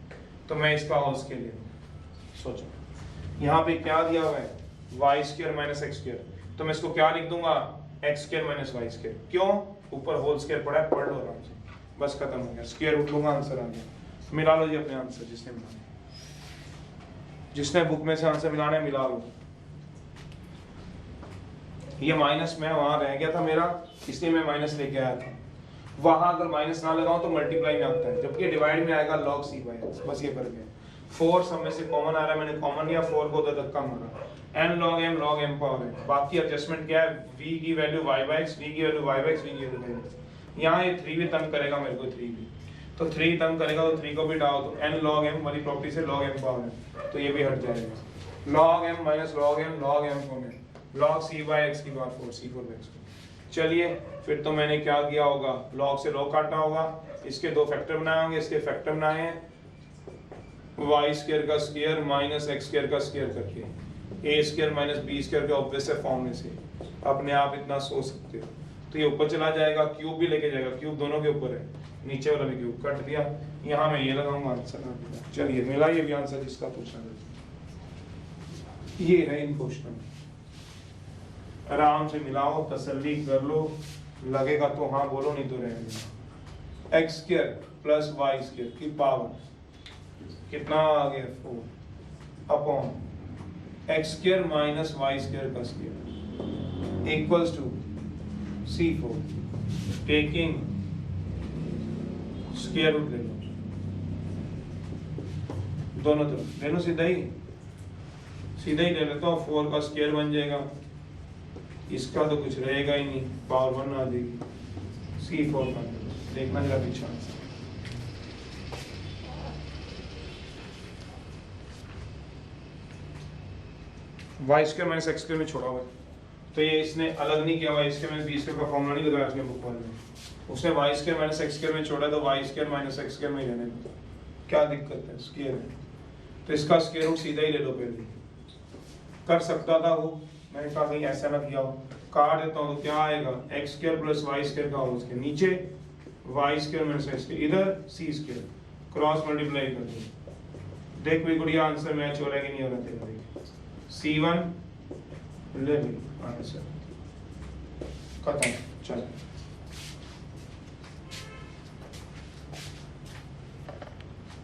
तो मैं इसका होल स्क्वायर ले लूं। सोचो यहाँ पे क्या दिया हुआ है, y square minus x square, तो मैं इसको क्या लिख दूंगा, x square minus y square, क्यों, ऊपर होल स्क्वायर पड़ा है, पढ़ लो आराम से, बस खत्म हो गया, स्क्वायर रूट लूंगा, आंसर आ गया। मिला लो जी अपने आंसर, जिसने बुक में से आंसर मिलाना है मिला लो। ये माइनस में वहां रह गया था मेरा, इसलिए मैं माइनस लेके आया था, वहां अगर माइनस ना लगाऊं तो मल्टीप्लाई में आता है, जबकि डिवाइड में आएगा log c बाय x, बस ये फर्क है। 4 सब में से कॉमन आ रहा है, मैंने कॉमन लिया, 4 को उधर धक्का मारा, n log m पावर है, बाकी एडजस्टमेंट क्या है, v की value y bye x, v की value y bye x, v की वैल्यू y बाय x। यहाँ ये 3 भी तंग करेगा मेरे को, 3 भी, तो 3 तंग करेगा तो 3 को भी डालो, तो n log m वाली प्रॉपर्टी से log m पावर है, तो ये भी हट जाएगा, log m minus log m कौन है, log c बाय x की पावर 4, c4 बाय x। चलिए फिर तो मैंने क्या किया होगा, log से log काटा होगा, इसके दो फैक्टर बनाए होंगे, इसके फैक्टर बनाए हैं y स्क्वायर का स्क्वायर माइनस x स्क्वायर का स्क्वायर करके, a square minus b square के ऑब्वियस है फॉर्मूले से, अपने आप इतना सोच सकते हो। तो ये ऊपर चला जाएगा, क्यूब भी लेके जाएगा, क्यूब दोनों के ऊपर है, नीचे वाला भी क्यूब कट दिया, यहाँ मैं ये लगाऊंगा, आंसर आ गया। चलिए मिला ये भी आंसर जिसका पूछा गया, ये है इन क्वेश्चन, आराम से मिलाओ, तसल्ली कर लो, लगेगा तो हाँ बोलो, नहीं तो रहने दो। x square plus y square की पावर कितना आ गया 4 upon x square minus y square का square equals to C4 taking square root ले लो दोनों तरफ, ले लो सीधा ही ले लेता हूँ। 4 का स्क्वायर बन जाएगा, इसका तो कुछ रहेगा ही नहीं, पावर 1 आ जाएगी। C4 का देखना जरा पीछा, y square minus x square में छोड़ा हुआ है, तो ये इसने अलग नहीं किया, y square minus b square का फॉर्मूला नहीं लगाया उसने बुक वाले में, उसने y square minus x square में छोड़ा, तो y square minus x square में ही रहने दो, क्या दिक्कत है, स्क्वायर है तो इसका स्क्वायर रूट सीधा ही ले लो। पहले कर सकता था वो, मैंने कहा कहीं ऐसा ना किया हो, काट देता हूँ तो क्या आएगा, x square plus Y square का होल स्क्वायर, नीचे y square minus x square, इधर सी स्क्वायर, क्रॉस मल्टीप्लाई कर दो। देख भी गुड़िया आंसर मैच हो रहा है कि नहीं हो रहा तेरा, C1 ले ली आंसर खत्म। चलो